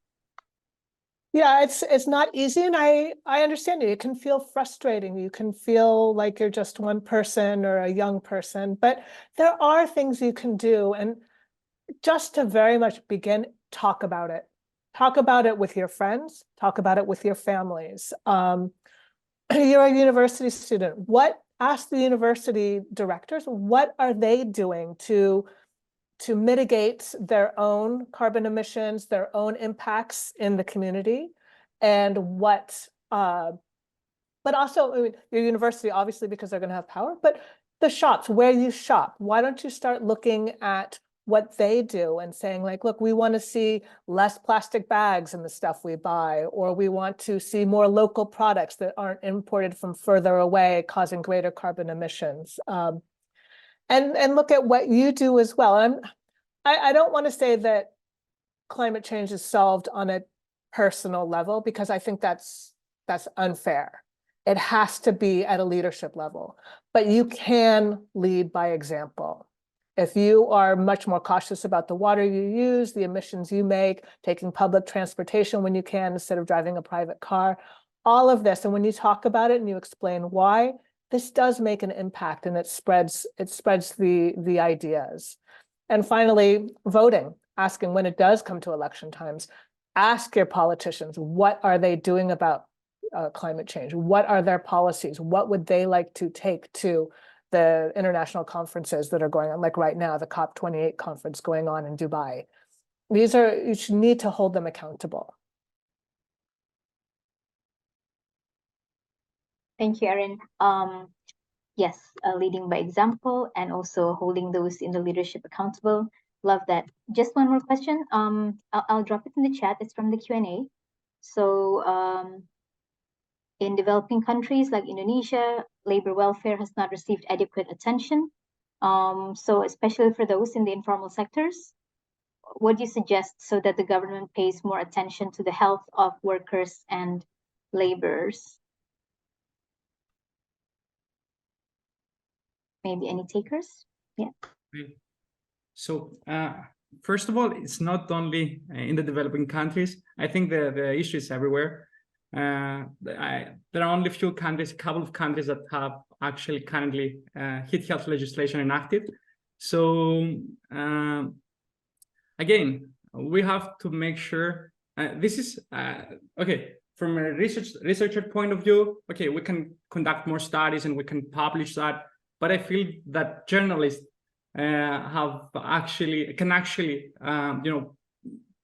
Yeah, it's not easy, and I understand it. It can feel frustrating. You can feel like you're just one person or a young person, but there are things you can do. And just to very much begin, talk about it. Talk about it with your friends. Talk about it with your families. You're a university student. Ask the university directors, what are they doing to mitigate their own carbon emissions, their own impacts in the community, and but also, I mean, your university, obviously, because they're going to have power, but the shops, where you shop, why don't you start looking at what they do and saying, like, look, we want to see less plastic bags in the stuff we buy, or we want to see more local products that aren't imported from further away, causing greater carbon emissions. And look at what you do as well. I don't want to say that climate change is solved on a personal level, because I think that's unfair. It has to be at a leadership level, but you can lead by example. If you are much more cautious about the water you use, the emissions you make, taking public transportation when you can instead of driving a private car, all of this, and when you talk about it and you explain why, this does make an impact, and it spreads the ideas. And finally, voting, asking when it does come to election times, ask your politicians, what are they doing about climate change? What are their policies? What would they like to take to the international conferences that are going on, like right now, the COP28 conference going on in Dubai? These are, you should need to hold them accountable. Thank you, Erin. Yes, leading by example and also holding those in the leadership accountable. Love that. Just one more question. I'll drop it in the chat. It's from the Q&A. So in developing countries like Indonesia, labor welfare has not received adequate attention. So especially for those in the informal sectors, what do you suggest so that the government pays more attention to the health of workers and laborers? Maybe any takers? Yeah. So first of all, it's not only in the developing countries. I think the issue is everywhere. There are only a few countries, a couple of countries that have actually currently heat health legislation enacted. So again, we have to make sure this is okay. From a researcher point of view, okay, we can conduct more studies and we can publish that. But I feel that journalists can actually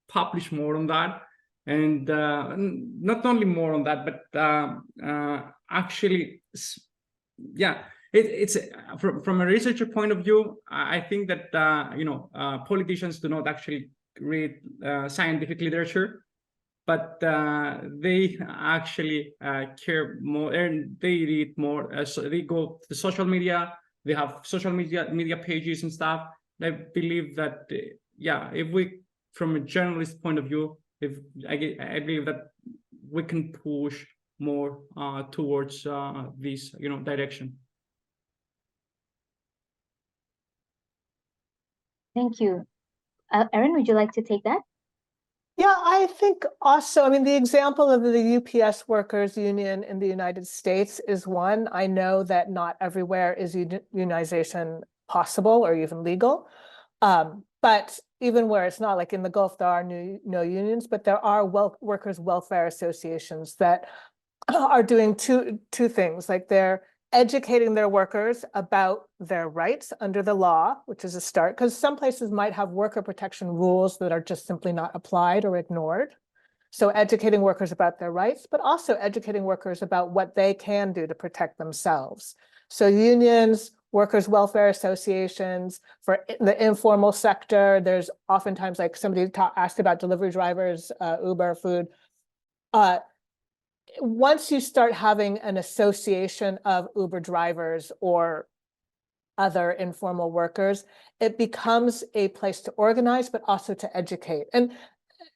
publish more on that, and not only more on that, but actually, yeah, it's from a researcher point of view. I think that politicians do not actually read scientific literature, but they actually care more and they read more. So they go to social media. They have social media pages and stuff. I believe that if we, from a journalist point of view, I believe that we can push more towards this direction. Thank you. Erin, would you like to take that? Yeah, I think also, I mean, the example of the UPS workers union in the United States is one. I know that not everywhere is unionization possible or even legal. But even where it's not, like in the Gulf, there are no unions, but there are workers' welfare associations that are doing two things. Like they're educating their workers about their rights under the law, which is a start, because some places might have worker protection rules that are just simply not applied or ignored. So educating workers about their rights, but also educating workers about what they can do to protect themselves. So unions, workers' welfare associations, for the informal sector, there's oftentimes, like somebody asked about delivery drivers, Uber, food. Once you start having an association of Uber drivers or other informal workers, it becomes a place to organize, but also to educate. And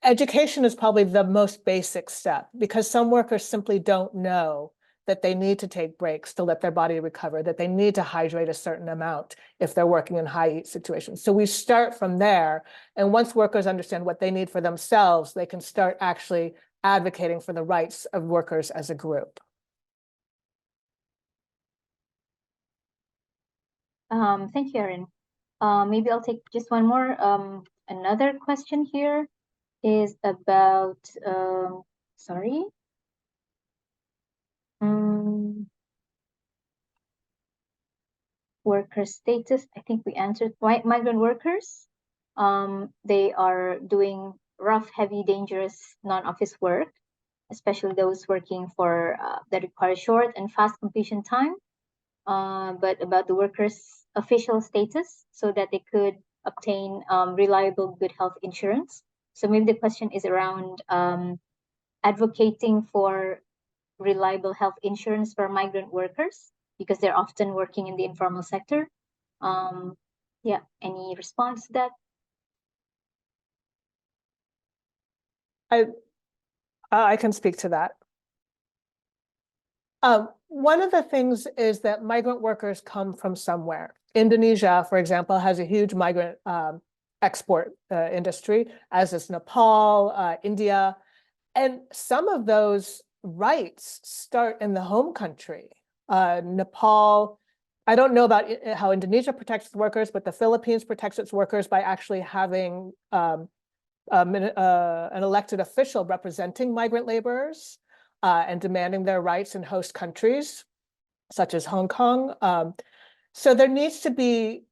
education is probably the most basic step, because some workers simply don't know that they need to take breaks to let their body recover, that they need to hydrate a certain amount if they're working in high heat situations. So we start from there. And once workers understand what they need for themselves, they can start actually advocating for the rights of workers as a group. Thank you, Erin. Maybe I'll take just one more. Another question here is about, sorry. Worker status. I think we answered. Migrant workers. They are doing rough, heavy, dangerous non-office work, especially those working for that require short and fast completion time. But about the workers' official status, so that they could obtain reliable good health insurance. So maybe the question is around advocating for reliable health insurance for migrant workers, because they're often working in the informal sector. Yeah, any response to that? I can speak to that. One of the things is that migrant workers come from somewhere. Indonesia, for example, has a huge migrant export industry, as is Nepal, India. And some of those rights start in the home country. Nepal, I don't know about how Indonesia protects its workers, but the Philippines protects its workers by actually having an elected official representing migrant laborers. and demanding their rights in host countries, such as Hong Kong. So there needs to be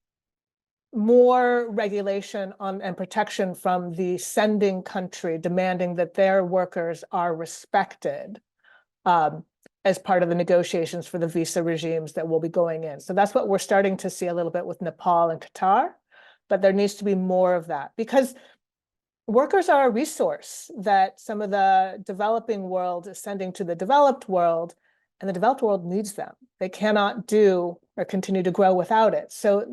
more regulation on and protection from the sending country, demanding that their workers are respected as part of the negotiations for the visa regimes that will be going in. So that's what we're starting to see a little bit with Nepal and Qatar, but there needs to be more of that because workers are a resource that some of the developing world is sending to the developed world, and the developed world needs them. They cannot do or continue to grow without it. So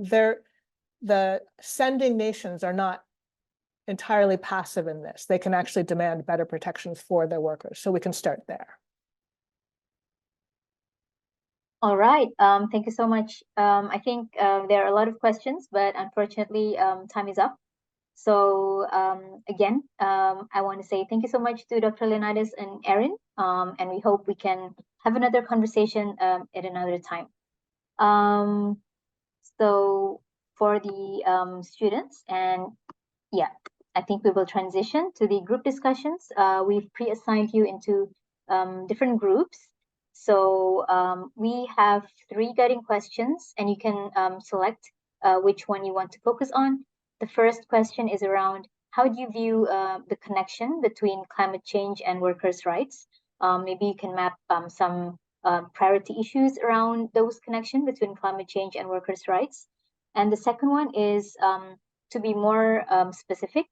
the sending nations are not entirely passive in this. They can actually demand better protections for their workers. So we can start there. All right. Thank you so much. I think there are a lot of questions, but unfortunately, time is up. So again, I want to say thank you so much to Dr. Leonidas and Erin, and we hope we can have another conversation at another time. So for the students, and yeah, I think we will transition to the group discussions. We've pre-assigned you into different groups. So we have 3 guiding questions, and you can select which one you want to focus on. The first question is around how do you view the connection between climate change and workers' rights? Maybe you can map some priority issues around those connection between climate change and workers' rights. And the second one is to be more specific,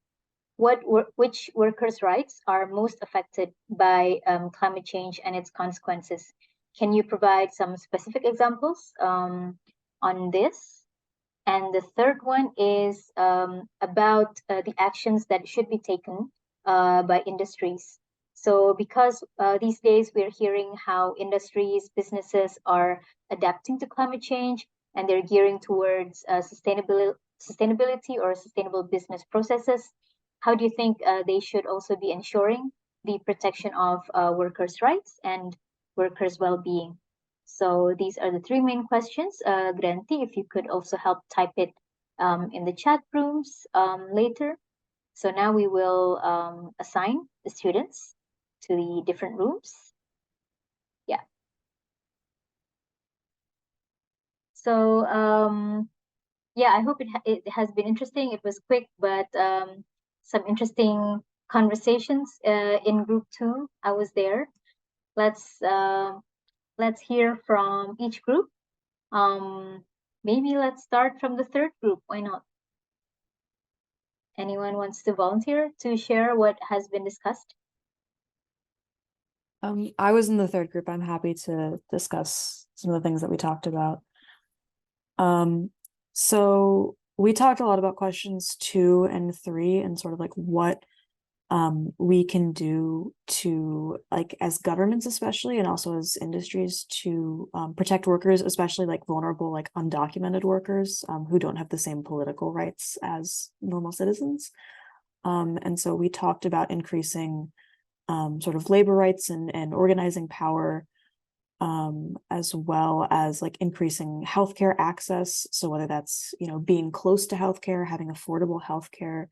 which workers' rights are most affected by climate change and its consequences? Can you provide some specific examples on this? And the third one is about the actions that should be taken by industries. So because these days we're hearing how industries, businesses are adapting to climate change and they're gearing towards sustainability or sustainable business processes, how do you think they should also be ensuring the protection of workers' rights and workers' well-being? So these are the 3 main questions. Granti, if you could also help type it in the chat rooms later. So now we will assign the students to the different rooms. Yeah. So yeah, I hope it has been interesting. It was quick, but some interesting conversations in group 2. I was there. Let's hear from each group. Maybe let's start from the third group. Why not? Anyone wants to volunteer to share what has been discussed? I was in the third group. I'm happy to discuss some of the things that we talked about. So we talked a lot about questions 2 and 3 and sort of like what we can do to, like, as governments especially, and also as industries, to protect workers, especially like vulnerable, like undocumented workers who don't have the same political rights as normal citizens. And so we talked about increasing sort of labor rights and organizing power, as well as like increasing healthcare access. So whether that's, you know, being close to healthcare, having affordable healthcare,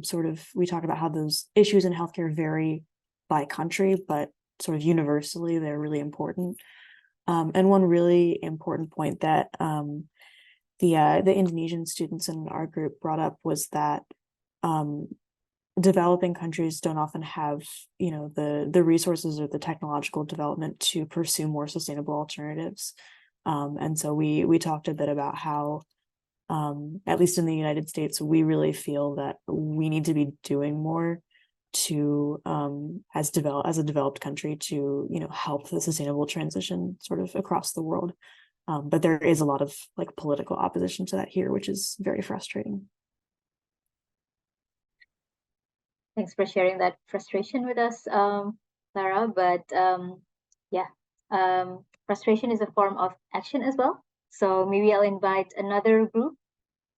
sort of, we talk about how those issues in healthcare vary by country, but sort of universally, they're really important. And one really important point that the Indonesian students in our group brought up was that developing countries don't often have, you know, the resources or the technological development to pursue more sustainable alternatives. And so we talked a bit about how, at least in the United States, we really feel that we need to be doing more to, as a developed country, to, you know, help the sustainable transition sort of across the world. But there is a lot of like political opposition to that here, which is very frustrating. Thanks for sharing that frustration with us, Lara. But yeah, frustration is a form of action as well. So maybe I'll invite another group.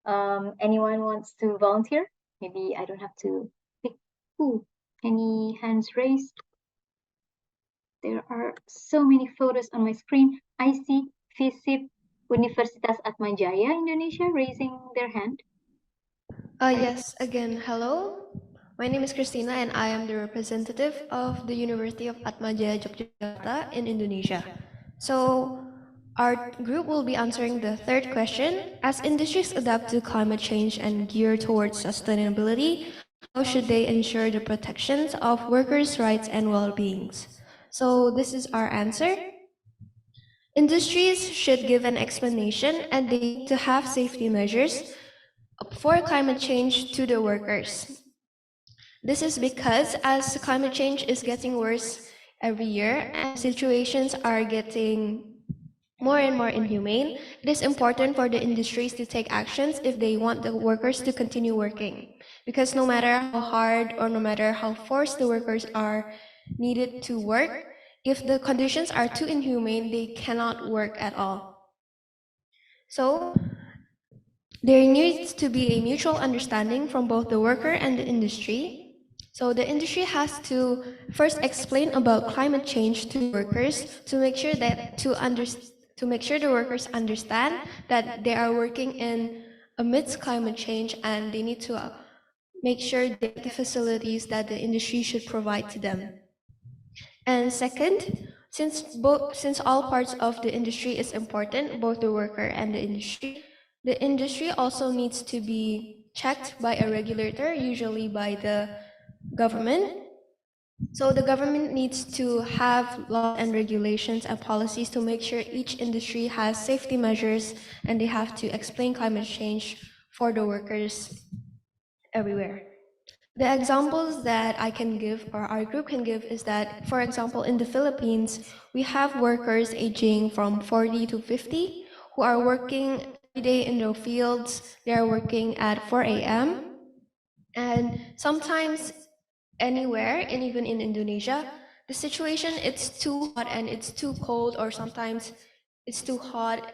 Anyone wants to volunteer? Maybe I don't have to pick who. Any hands raised? There are so many photos on my screen. I see FISIP Universitas Atmajaya Indonesia raising their hand. Yes, again, hello. My name is Christina, and I am the representative of the University of Atmajaya, Yogyakarta in Indonesia. So, our group will be answering the third question. As industries adapt to climate change and gear towards sustainability, how should they ensure the protections of workers' rights and well-beings? So, this is our answer. Industries should give an explanation, and they need to have safety measures for climate change to the workers. This is because as climate change is getting worse every year and situations are getting more and more inhumane, it is important for the industries to take actions if they want the workers to continue working. Because no matter how hard or no matter how forced the workers are needed to work, if the conditions are too inhumane, they cannot work at all. So, there needs to be a mutual understanding from both the worker and the industry. So the industry has to first explain about climate change to workers to make sure the workers understand that they are working in amidst climate change, and they need to make sure they get the facilities that the industry should provide to them. And second, since all parts of the industry is important, both the worker and the industry also needs to be checked by a regulator, usually by the government. So the government needs to have laws and regulations and policies to make sure each industry has safety measures, and they have to explain climate change for the workers everywhere. The examples that I can give or our group can give is that, for example, in the Philippines, we have workers aging from 40 to 50 who are working every day in the fields. They are working at 4 a.m. And sometimes anywhere, and even in Indonesia, the situation it's too hot and it's too cold, or sometimes it's too hot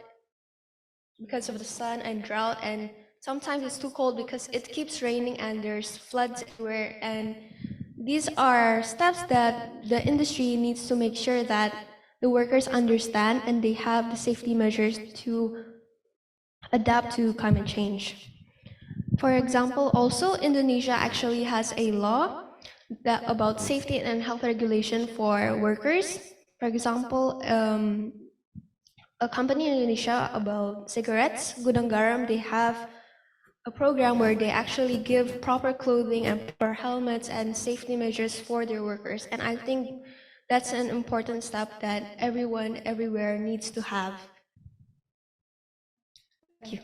because of the sun and drought, and sometimes it's too cold because it keeps raining and there's floods everywhere. And these are steps that the industry needs to make sure that the workers understand and they have the safety measures to adapt to climate change. For example, also Indonesia actually has a law that about safety and health regulation for workers. For example, a company in Indonesia about cigarettes, Gudang Garam, they have a program where they actually give proper clothing and proper helmets and safety measures for their workers. And I think that's an important step that everyone everywhere needs to have. Thank you.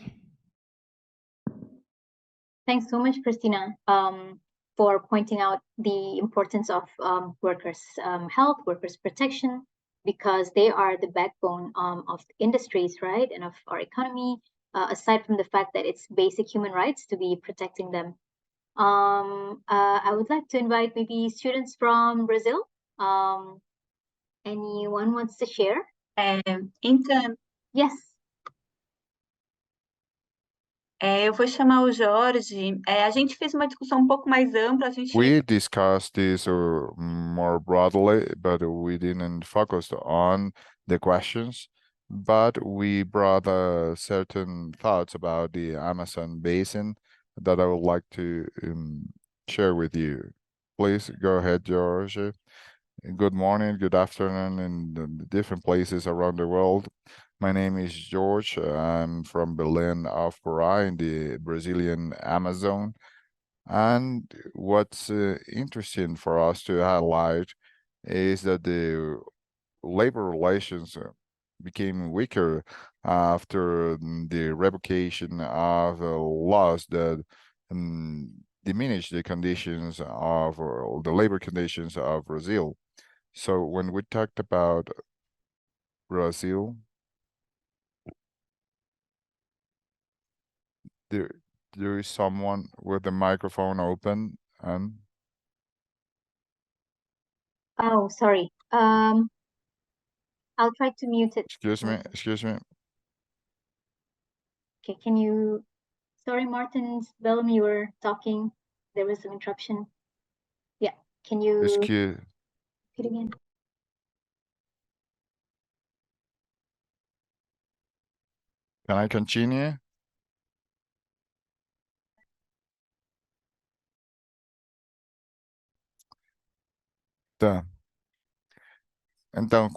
Thanks so much, Christina, for pointing out the importance of workers' health, workers' protection, because they are the backbone of industries, right, and of our economy, aside from the fact that it's basic human rights to be protecting them. I would like to invite maybe students from Brazil. Anyone wants to share? Então, Yes. eu vou chamar o Jorge. A gente fez uma discussão um pouco mais ampla, a gente We discussed this more broadly, but we didn't focus on the questions. But we brought certain thoughts about the Amazon basin that I would like to share with you. Please go ahead, George. Good morning, good afternoon in the different places around the world. My name is George. I'm from Belém of Pará in the Brazilian Amazon. And what's interesting for us to highlight is that the labor relations became weaker after the revocation of laws that diminish the conditions of the labor conditions of Brazil. So when we talked about Brazil, there is someone with the microphone open and Oh, sorry. I'll try to mute it. excuse me. Okay, can you? Sorry, Martin, Bellamy, you were talking. There was some interruption. Yeah, can you Excuse. repeat again? Can I continue? Tá. Então,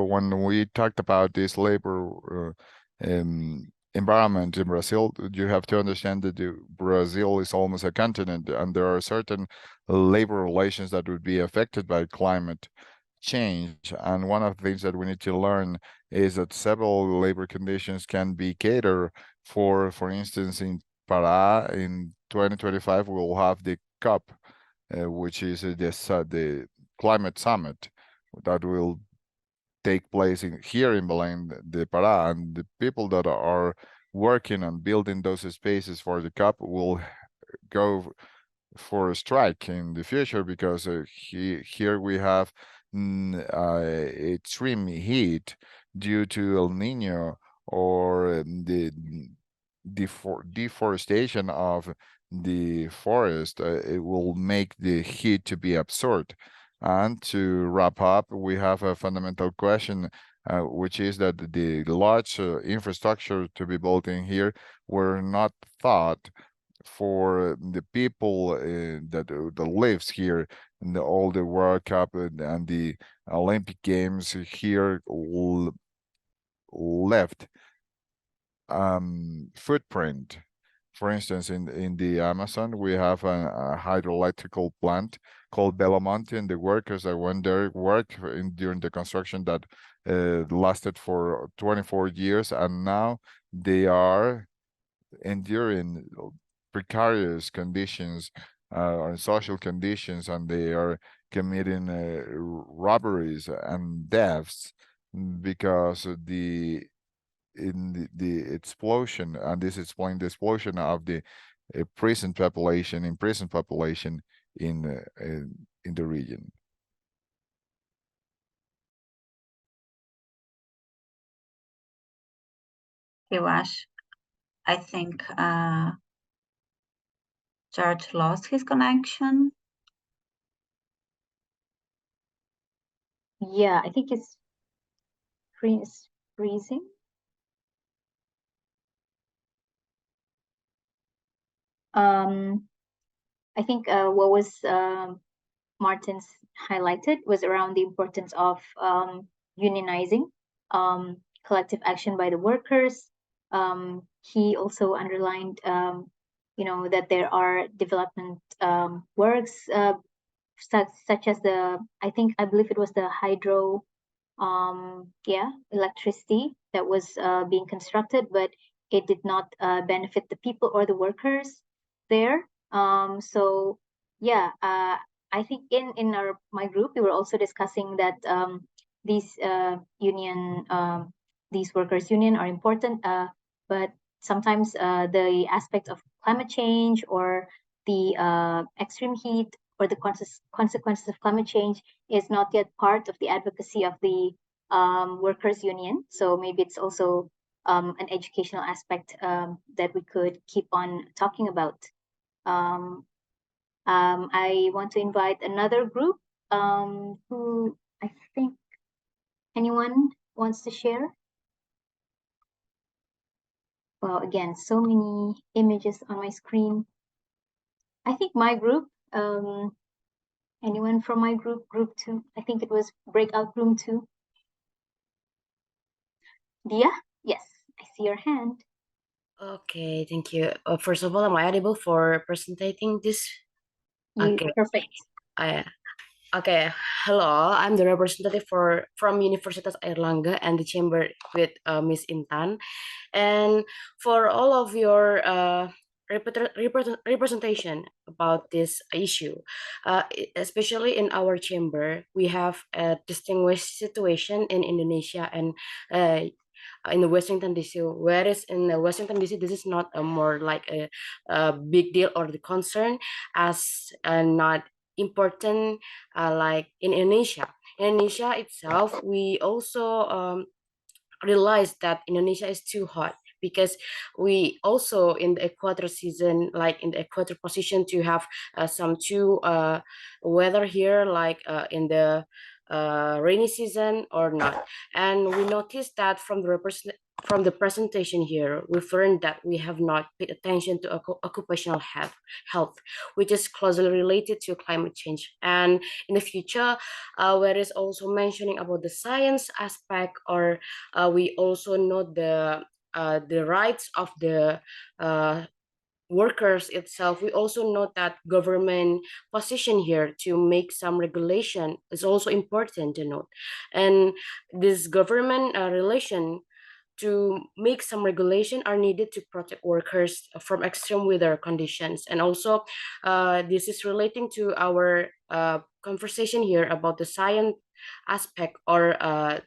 when we talked about this labor environment in Brazil, you have to understand that Brazil is almost a continent, and there are certain labor relations that would be affected by climate change. And one of the things that we need to learn is that several labor conditions can be catered for instance, in Pará in 2025, we'll have the COP, which is the climate summit that will take place here in Belém de Pará, and the people that are working on building those spaces for the COP will go for a strike in the future, because here we have extreme heat due to El Nino, or the deforestation of the forest. It will make the heat to be absorbed. And to wrap up, we have a fundamental question, which is that the large infrastructure to be built in here were not thought for the people that lives here, and all the World Cup and the Olympic Games here left footprint. For instance, in the Amazon, we have a hydroelectrical plant called Belamonte, and the workers that went there worked during the construction that lasted for 24 years, and now they are enduring precarious conditions or social conditions, and they are committing robberies and thefts because the explosion, and this explains the explosion of the prison population in the region. Eu acho. I think George lost his connection. Yeah, I think it's freezing. I think what was Martin's highlighted was around the importance of unionizing, collective action by the workers. He also underlined, that there are development works such as I believe it was the hydro, electricity that was being constructed, but it did not benefit the people or the workers there. So yeah, I think in my group we were also discussing that these these workers union are important, but sometimes the aspect of climate change or the extreme heat or the consequences of climate change is not yet part of the advocacy of the workers union. So maybe it's also an educational aspect that we could keep on talking about. I want to invite another group who I think anyone wants to share. Well, again, so many images on my screen. I think my group, anyone from my group 2, I think it was breakout room 2. Dia, yes, I see your hand. Okay, thank you. First of all, am I audible for presenting this? Okay. Perfect. Okay, hello. I'm the representative from Universitas Airlangga and the chamber with Miss Intan. And for all of your representation about this issue, especially in our chamber, we have a distinguished situation in Indonesia and in the Washington DC, whereas in the Washington DC, this is not a more like a big deal or the concern as not important like in Indonesia. In Indonesia itself, we also realize that Indonesia is too hot because we also in the equator season, like in the equator position, to have some two weather here, like in the rainy season or not. And we noticed that from the from the presentation here, we've learned that we have not paid attention to occupational health, which is closely related to climate change. And in the future, where is also mentioning about the science aspect, or we also know the rights of the workers itself. We also note that government position here to make some regulation is also important to note. And this government relation to make some regulation are needed to protect workers from extreme weather conditions. And also, this is relating to our conversation here about the science aspect, or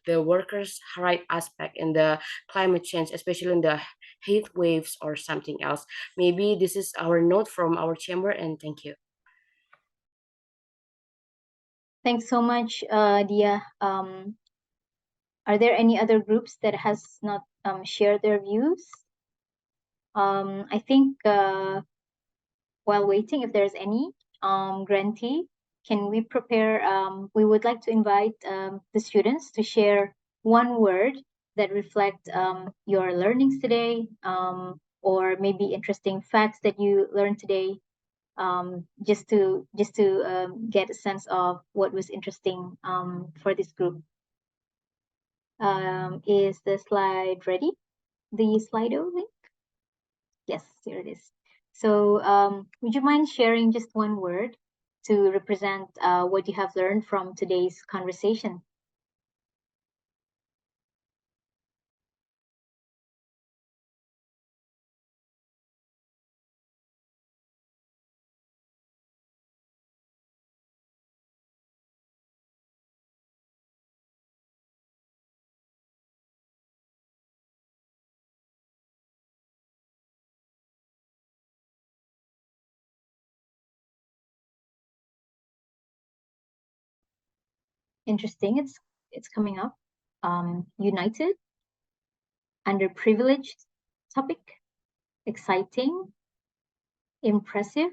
the workers' right aspect in the climate change, especially in the heat waves or something else. Maybe this is our note from our chamber, and thank you. Thanks so much, Dia. Are there any other groups that has not shared their views? I think while waiting, if there's any, Grantee, can we prepare, we would like to invite the students to share one word that reflect your learnings today, or maybe interesting facts that you learned today, just to get a sense of what was interesting for this group. Is the slide ready? The Slido link? Yes, here it is. So would you mind sharing just one word to represent what you have learned from today's conversation? Interesting. It's coming up. United, underprivileged topic, exciting, impressive.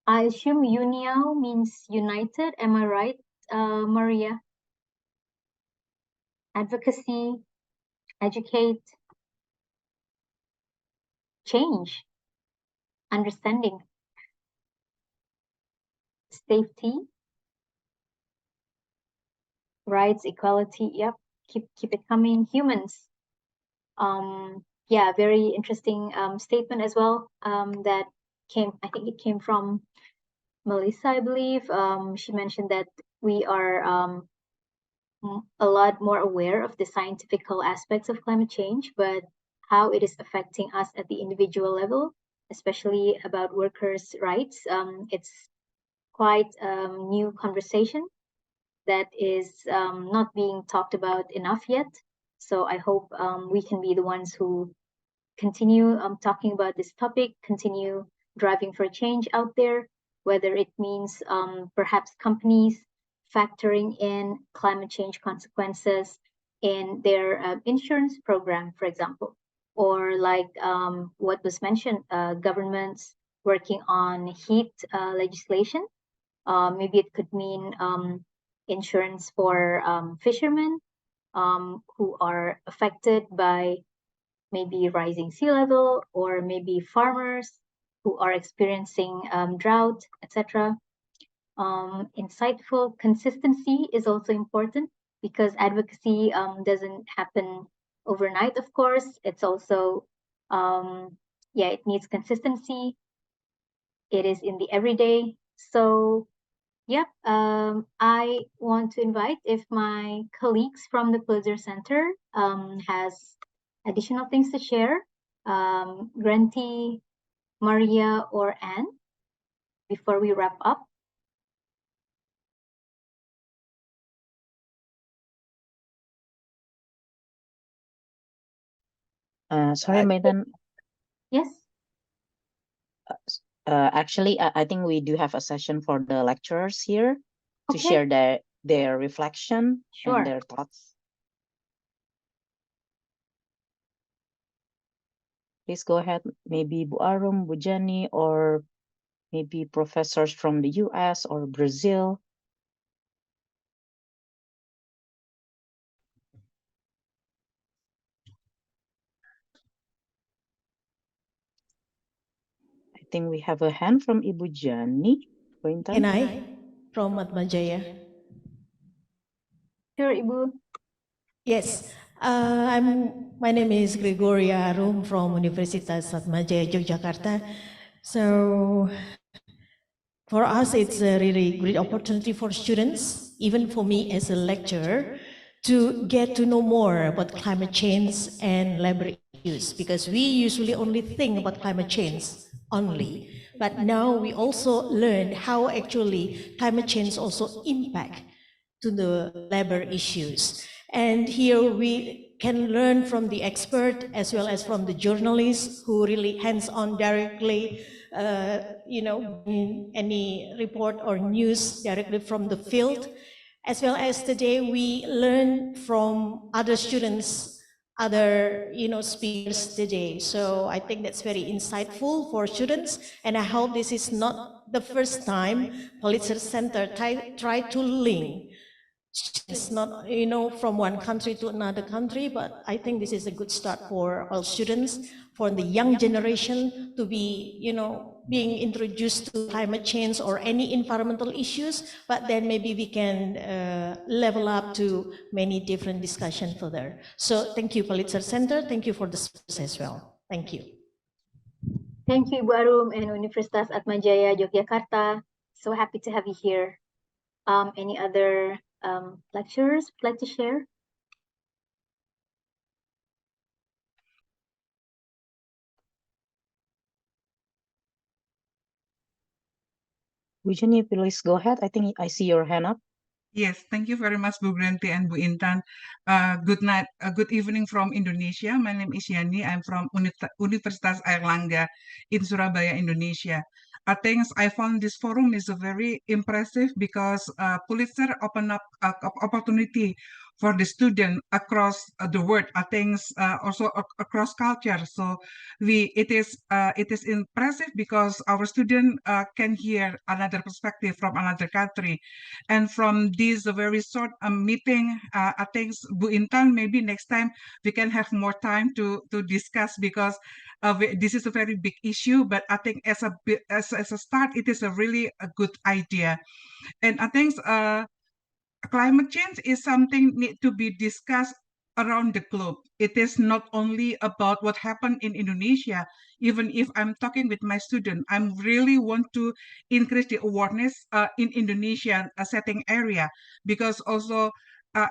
I assume uniao means united. Am I right, Maria? Advocacy, educate, change, understanding, safety, rights, equality. Yep, keep it coming. Humans. Yeah, very interesting statement as well. That came, I think it came from Melissa, I believe. She mentioned that we are a lot more aware of the scientific aspects of climate change, but how it is affecting us at the individual level, especially about workers' rights. It's quite a new conversation that is not being talked about enough yet. So I hope we can be the ones who continue talking about this topic, continue driving for change out there, whether it means perhaps companies factoring in climate change consequences in their insurance program, for example, or like what was mentioned, governments working on heat legislation. Maybe it could mean insurance for fishermen who are affected by maybe rising sea level, or maybe farmers who are experiencing drought, etc. Insightful consistency is also important, because advocacy doesn't happen overnight, of course. It's also, yeah, it needs consistency. It is in the everyday. So yep, I want to invite if my colleagues from the Pulitzer Center has additional things to share, Grantee, Maria, or Anne, before we wrap up. Sorry, Medan. Yes. Actually, I think we do have a session for the lecturers here to share their reflection and their thoughts. Please go ahead. Maybe Bu Arum, Bu Jenny, or maybe professors from the US or Brazil. think we have a hand from Ibu Jani. Can I? From Atmajaya. Sure, Ibu. Yes. My name is Gregoria Arum from Universitas Atmajaya, Yogyakarta. So for us, it's a really great opportunity for students, even for me as a lecturer, to get to know more about climate change and labor issues, because we usually only think about climate change only. But now we also learn how actually climate change also impact to the labor issues. And here we can learn from the expert as well as from the journalists who really hands-on directly, bring any report or news directly from the field. As well as today we learn from other students, other speakers today. So I think that's very insightful for students, and I hope this is not the first time Pulitzer Center try to link students, not from one country to another country, but I think this is a good start for all students, for the young generation to be being introduced to climate change or any environmental issues, but then maybe we can level up to many different discussions further. So thank you, Pulitzer Center. Thank you for the space as well. Thank you. Thank you, Ibu Arum and Universitas Atmajaya, Yogyakarta. So happy to have you here. Any other lecturers would like to share? Eugenie, please go ahead. I think I see your hand up. Yes, thank you very much, Bu Granti and Bu Intan. Good night, good evening from Indonesia. My name is Yani. I'm from Universitas Airlangga in Surabaya, Indonesia. I think I found this forum is very impressive because Pulitzer opened up opportunity for the student across the world. I think also across culture. So it is impressive because our student can hear another perspective from another country, and from this very short meeting, I think Bu Intan, maybe next time we can have more time to discuss, because this is a very big issue. But I think as a start, it is a really a good idea, and I think climate change is something need to be discussed around the globe. It is not only about what happened in Indonesia. Even if I'm talking with my student, I really want to increase the awareness in Indonesian setting area, because also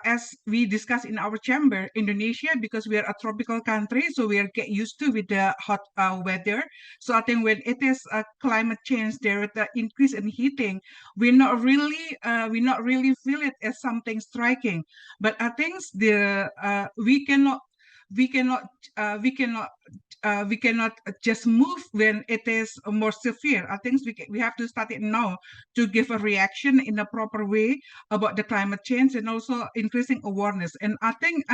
as we discussed in our chamber, Indonesia, because we are a tropical country, so we are get used to with the hot weather. So I think when it is climate change, there is the increase in heating, we not really feel it as something striking. But I think we cannot just move when it is more severe. I think we have to start it now to give a reaction in a proper way about the climate change, and also increasing awareness. And I think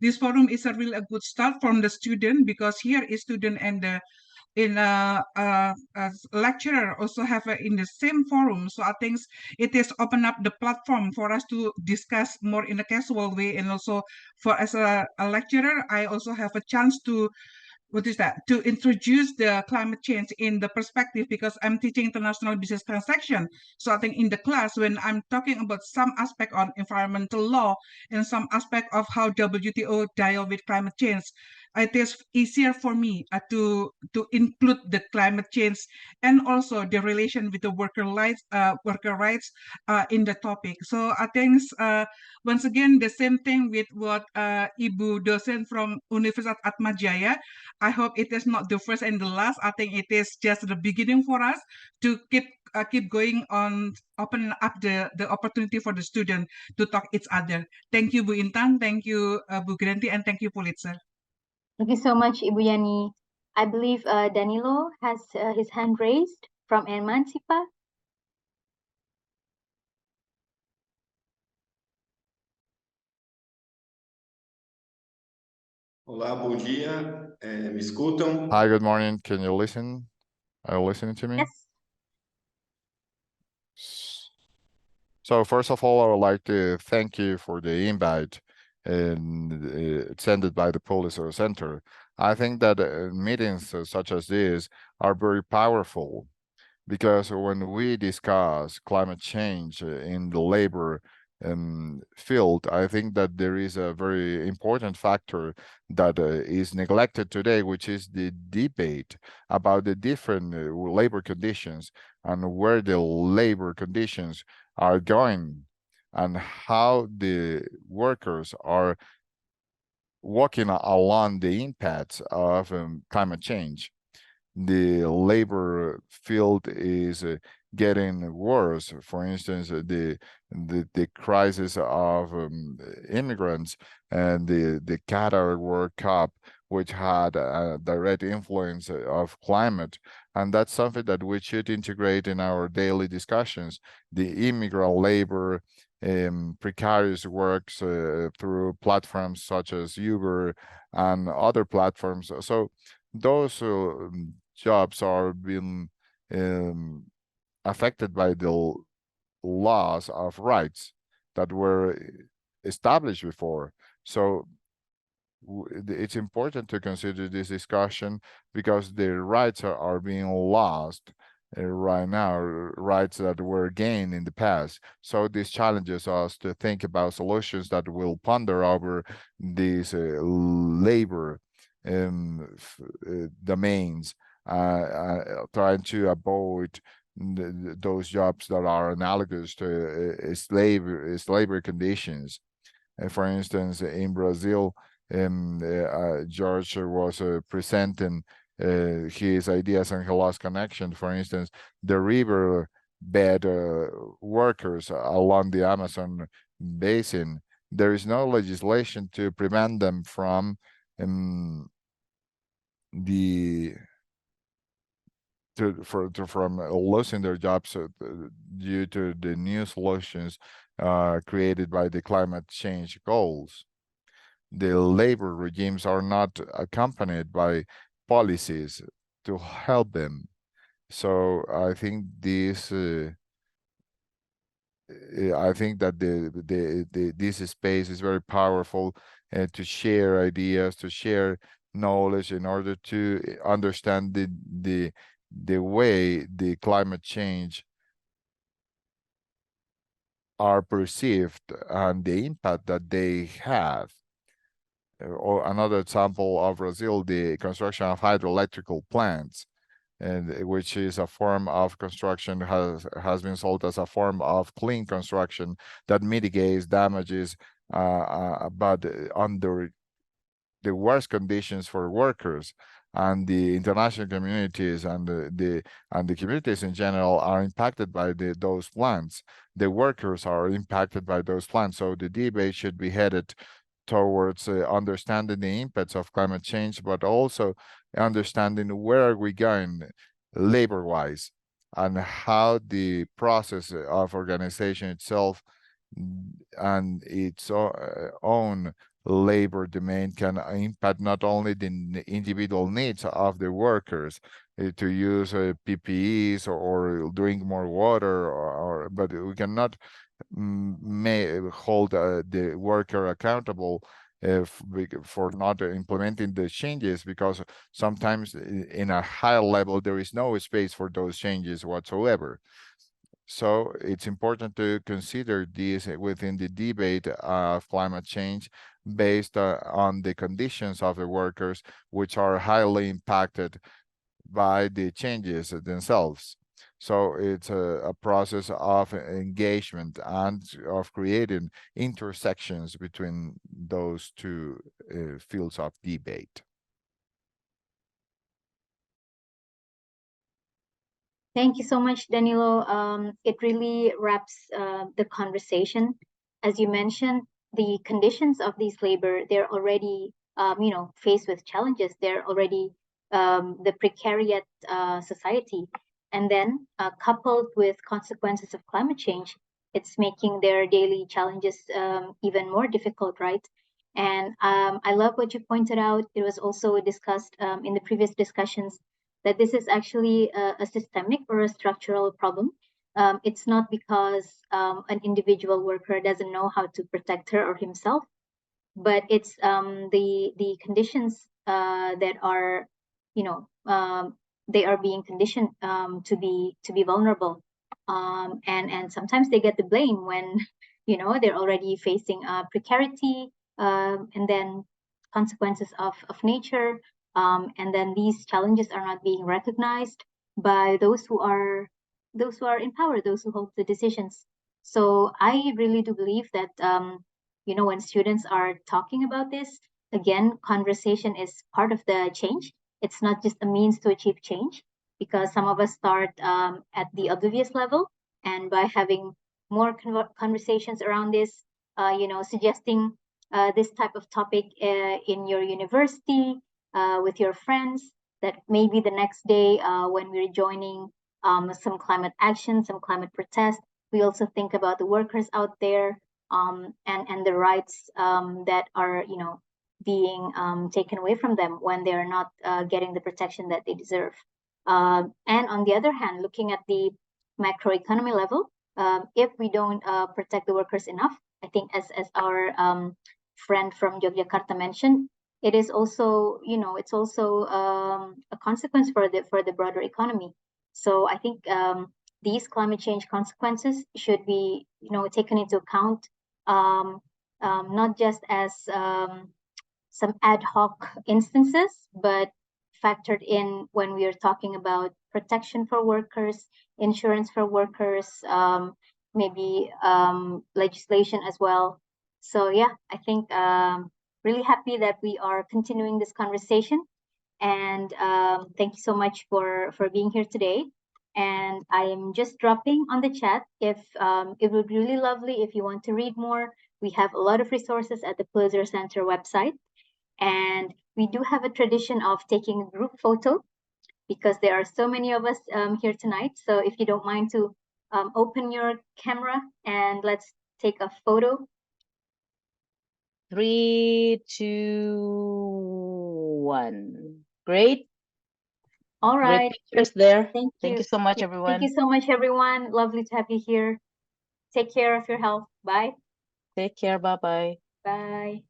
this forum is a really a good start from the student, because here is student and the a lecturer also have in the same forum. So I think it is open up the platform for us to discuss more in a casual way, and also for as a lecturer, I also have a chance to to introduce the climate change in the perspective, because I'm teaching international business transaction. So I think in the class, when I'm talking about some aspect on environmental law and some aspect of how WTO deal with climate change, it is easier for me to include the climate change and also the relation with the worker rights in the topic. So I think once again the same thing with what Ibu dosen from Universitas Atmajaya. I hope it is not the first and the last. I think it is just the beginning for us to keep going on, open up the opportunity for the student to talk each other. Thank you, Bu Intan. Thank you, Bu Granti, and thank you, Pulitzer. Thank you so much, Ibu Yani. I believe Danilo has his hand raised from Emancipa. Olá, bom dia. Me escutam? Hi, good morning. Can you listen? Are you listening to me? Yes. So first of all, I would like to thank you for the invite and sent by the Pulitzer Center. I think that meetings such as this are very powerful, because when we discuss climate change in the labor field, I think that there is a very important factor that is neglected today, which is the debate about the different labor conditions and where the labor conditions are going and how the workers are walking along the impacts of climate change. The labor field is getting worse. For instance, the crisis of immigrants and the Qatar World Cup, which had a direct influence of climate, and that's something that we should integrate in our daily discussions. The immigrant labor, precarious works through platforms such as Uber and other platforms. So those jobs are being affected by the laws of rights that were established before. So it's important to consider this discussion, because the rights are being lost right now, rights that were gained in the past. So this challenges us to think about solutions that will ponder over these labor domains, trying to avoid those jobs that are analogous to slavery conditions. For instance, in Brazil, George was presenting his ideas on lost connection. For instance, the river bed workers along the Amazon basin, there is no legislation to prevent them from from losing their jobs due to the new solutions created by the climate change goals. The labor regimes are not accompanied by policies to help them. So I think this I think that this space is very powerful to share ideas, to share knowledge in order to understand the way the climate change are perceived and the impact that they have. Or another example of Brazil, the construction of hydroelectrical plants, and which is a form of construction, has been sold as a form of clean construction that mitigates damages, but under the worst conditions for workers. And the international communities and the communities in general are impacted by those plants. The workers are impacted by those plants. So the debate should be headed towards understanding the impacts of climate change, but also understanding where are we going labor-wise, and how the process of organization itself and its own labor domain can impact not only the individual needs of the workers to use PPEs or drink more water, but we cannot may hold the worker accountable for not implementing the changes, because sometimes in a higher level there is no space for those changes whatsoever. So it's important to consider this within the debate of climate change, based on the conditions of the workers, which are highly impacted by the changes themselves. So it's a process of engagement and of creating intersections between those two fields of debate. Thank you so much, Danilo. It really wraps the conversation. As you mentioned, the conditions of these labor, they're already, faced with challenges. They're already the precariat society. And then coupled with consequences of climate change, it's making their daily challenges even more difficult, right? And I love what you pointed out. It was also discussed in the previous discussions that this is actually a systemic or a structural problem. It's not because an individual worker doesn't know how to protect her or himself, but it's the conditions that are, they are being conditioned to be vulnerable, and sometimes they get the blame when they're already facing precarity, and then consequences of nature, and then these challenges are not being recognized by those who are in power, those who hold the decisions. So I really do believe that when students are talking about this, again, conversation is part of the change. It's not just a means to achieve change, because some of us start at the oblivious level, and by having more conversations around this, suggesting this type of topic in your university with your friends, that maybe the next day when we're joining some climate action, some climate protest, we also think about the workers out there, and the rights that are being taken away from them when they're not getting the protection that they deserve. And on the other hand, looking at the macroeconomy level, if we don't protect the workers enough, I think as our friend from Yogyakarta mentioned, it is also it's also a consequence for the broader economy. So I think these climate change consequences should be taken into account, not just as some ad hoc instances, but factored in when we are talking about protection for workers, insurance for workers, maybe legislation as well. So yeah, I think really happy that we are continuing this conversation, and thank you so much for being here today. And I am just dropping on the chat if it would be really lovely if you want to read more. We have a lot of resources at the Pulitzer Center website. And we do have a tradition of taking a group photo, because there are so many of us here tonight. So if you don't mind to open your camera and let's take a photo. 3, 2, 1. Great. All right. Great pictures there. Thank you. Thank you so much, everyone. Thank you so much, everyone. Lovely to have you here. Take care of your health. Bye. Take care. Bye-bye. Bye.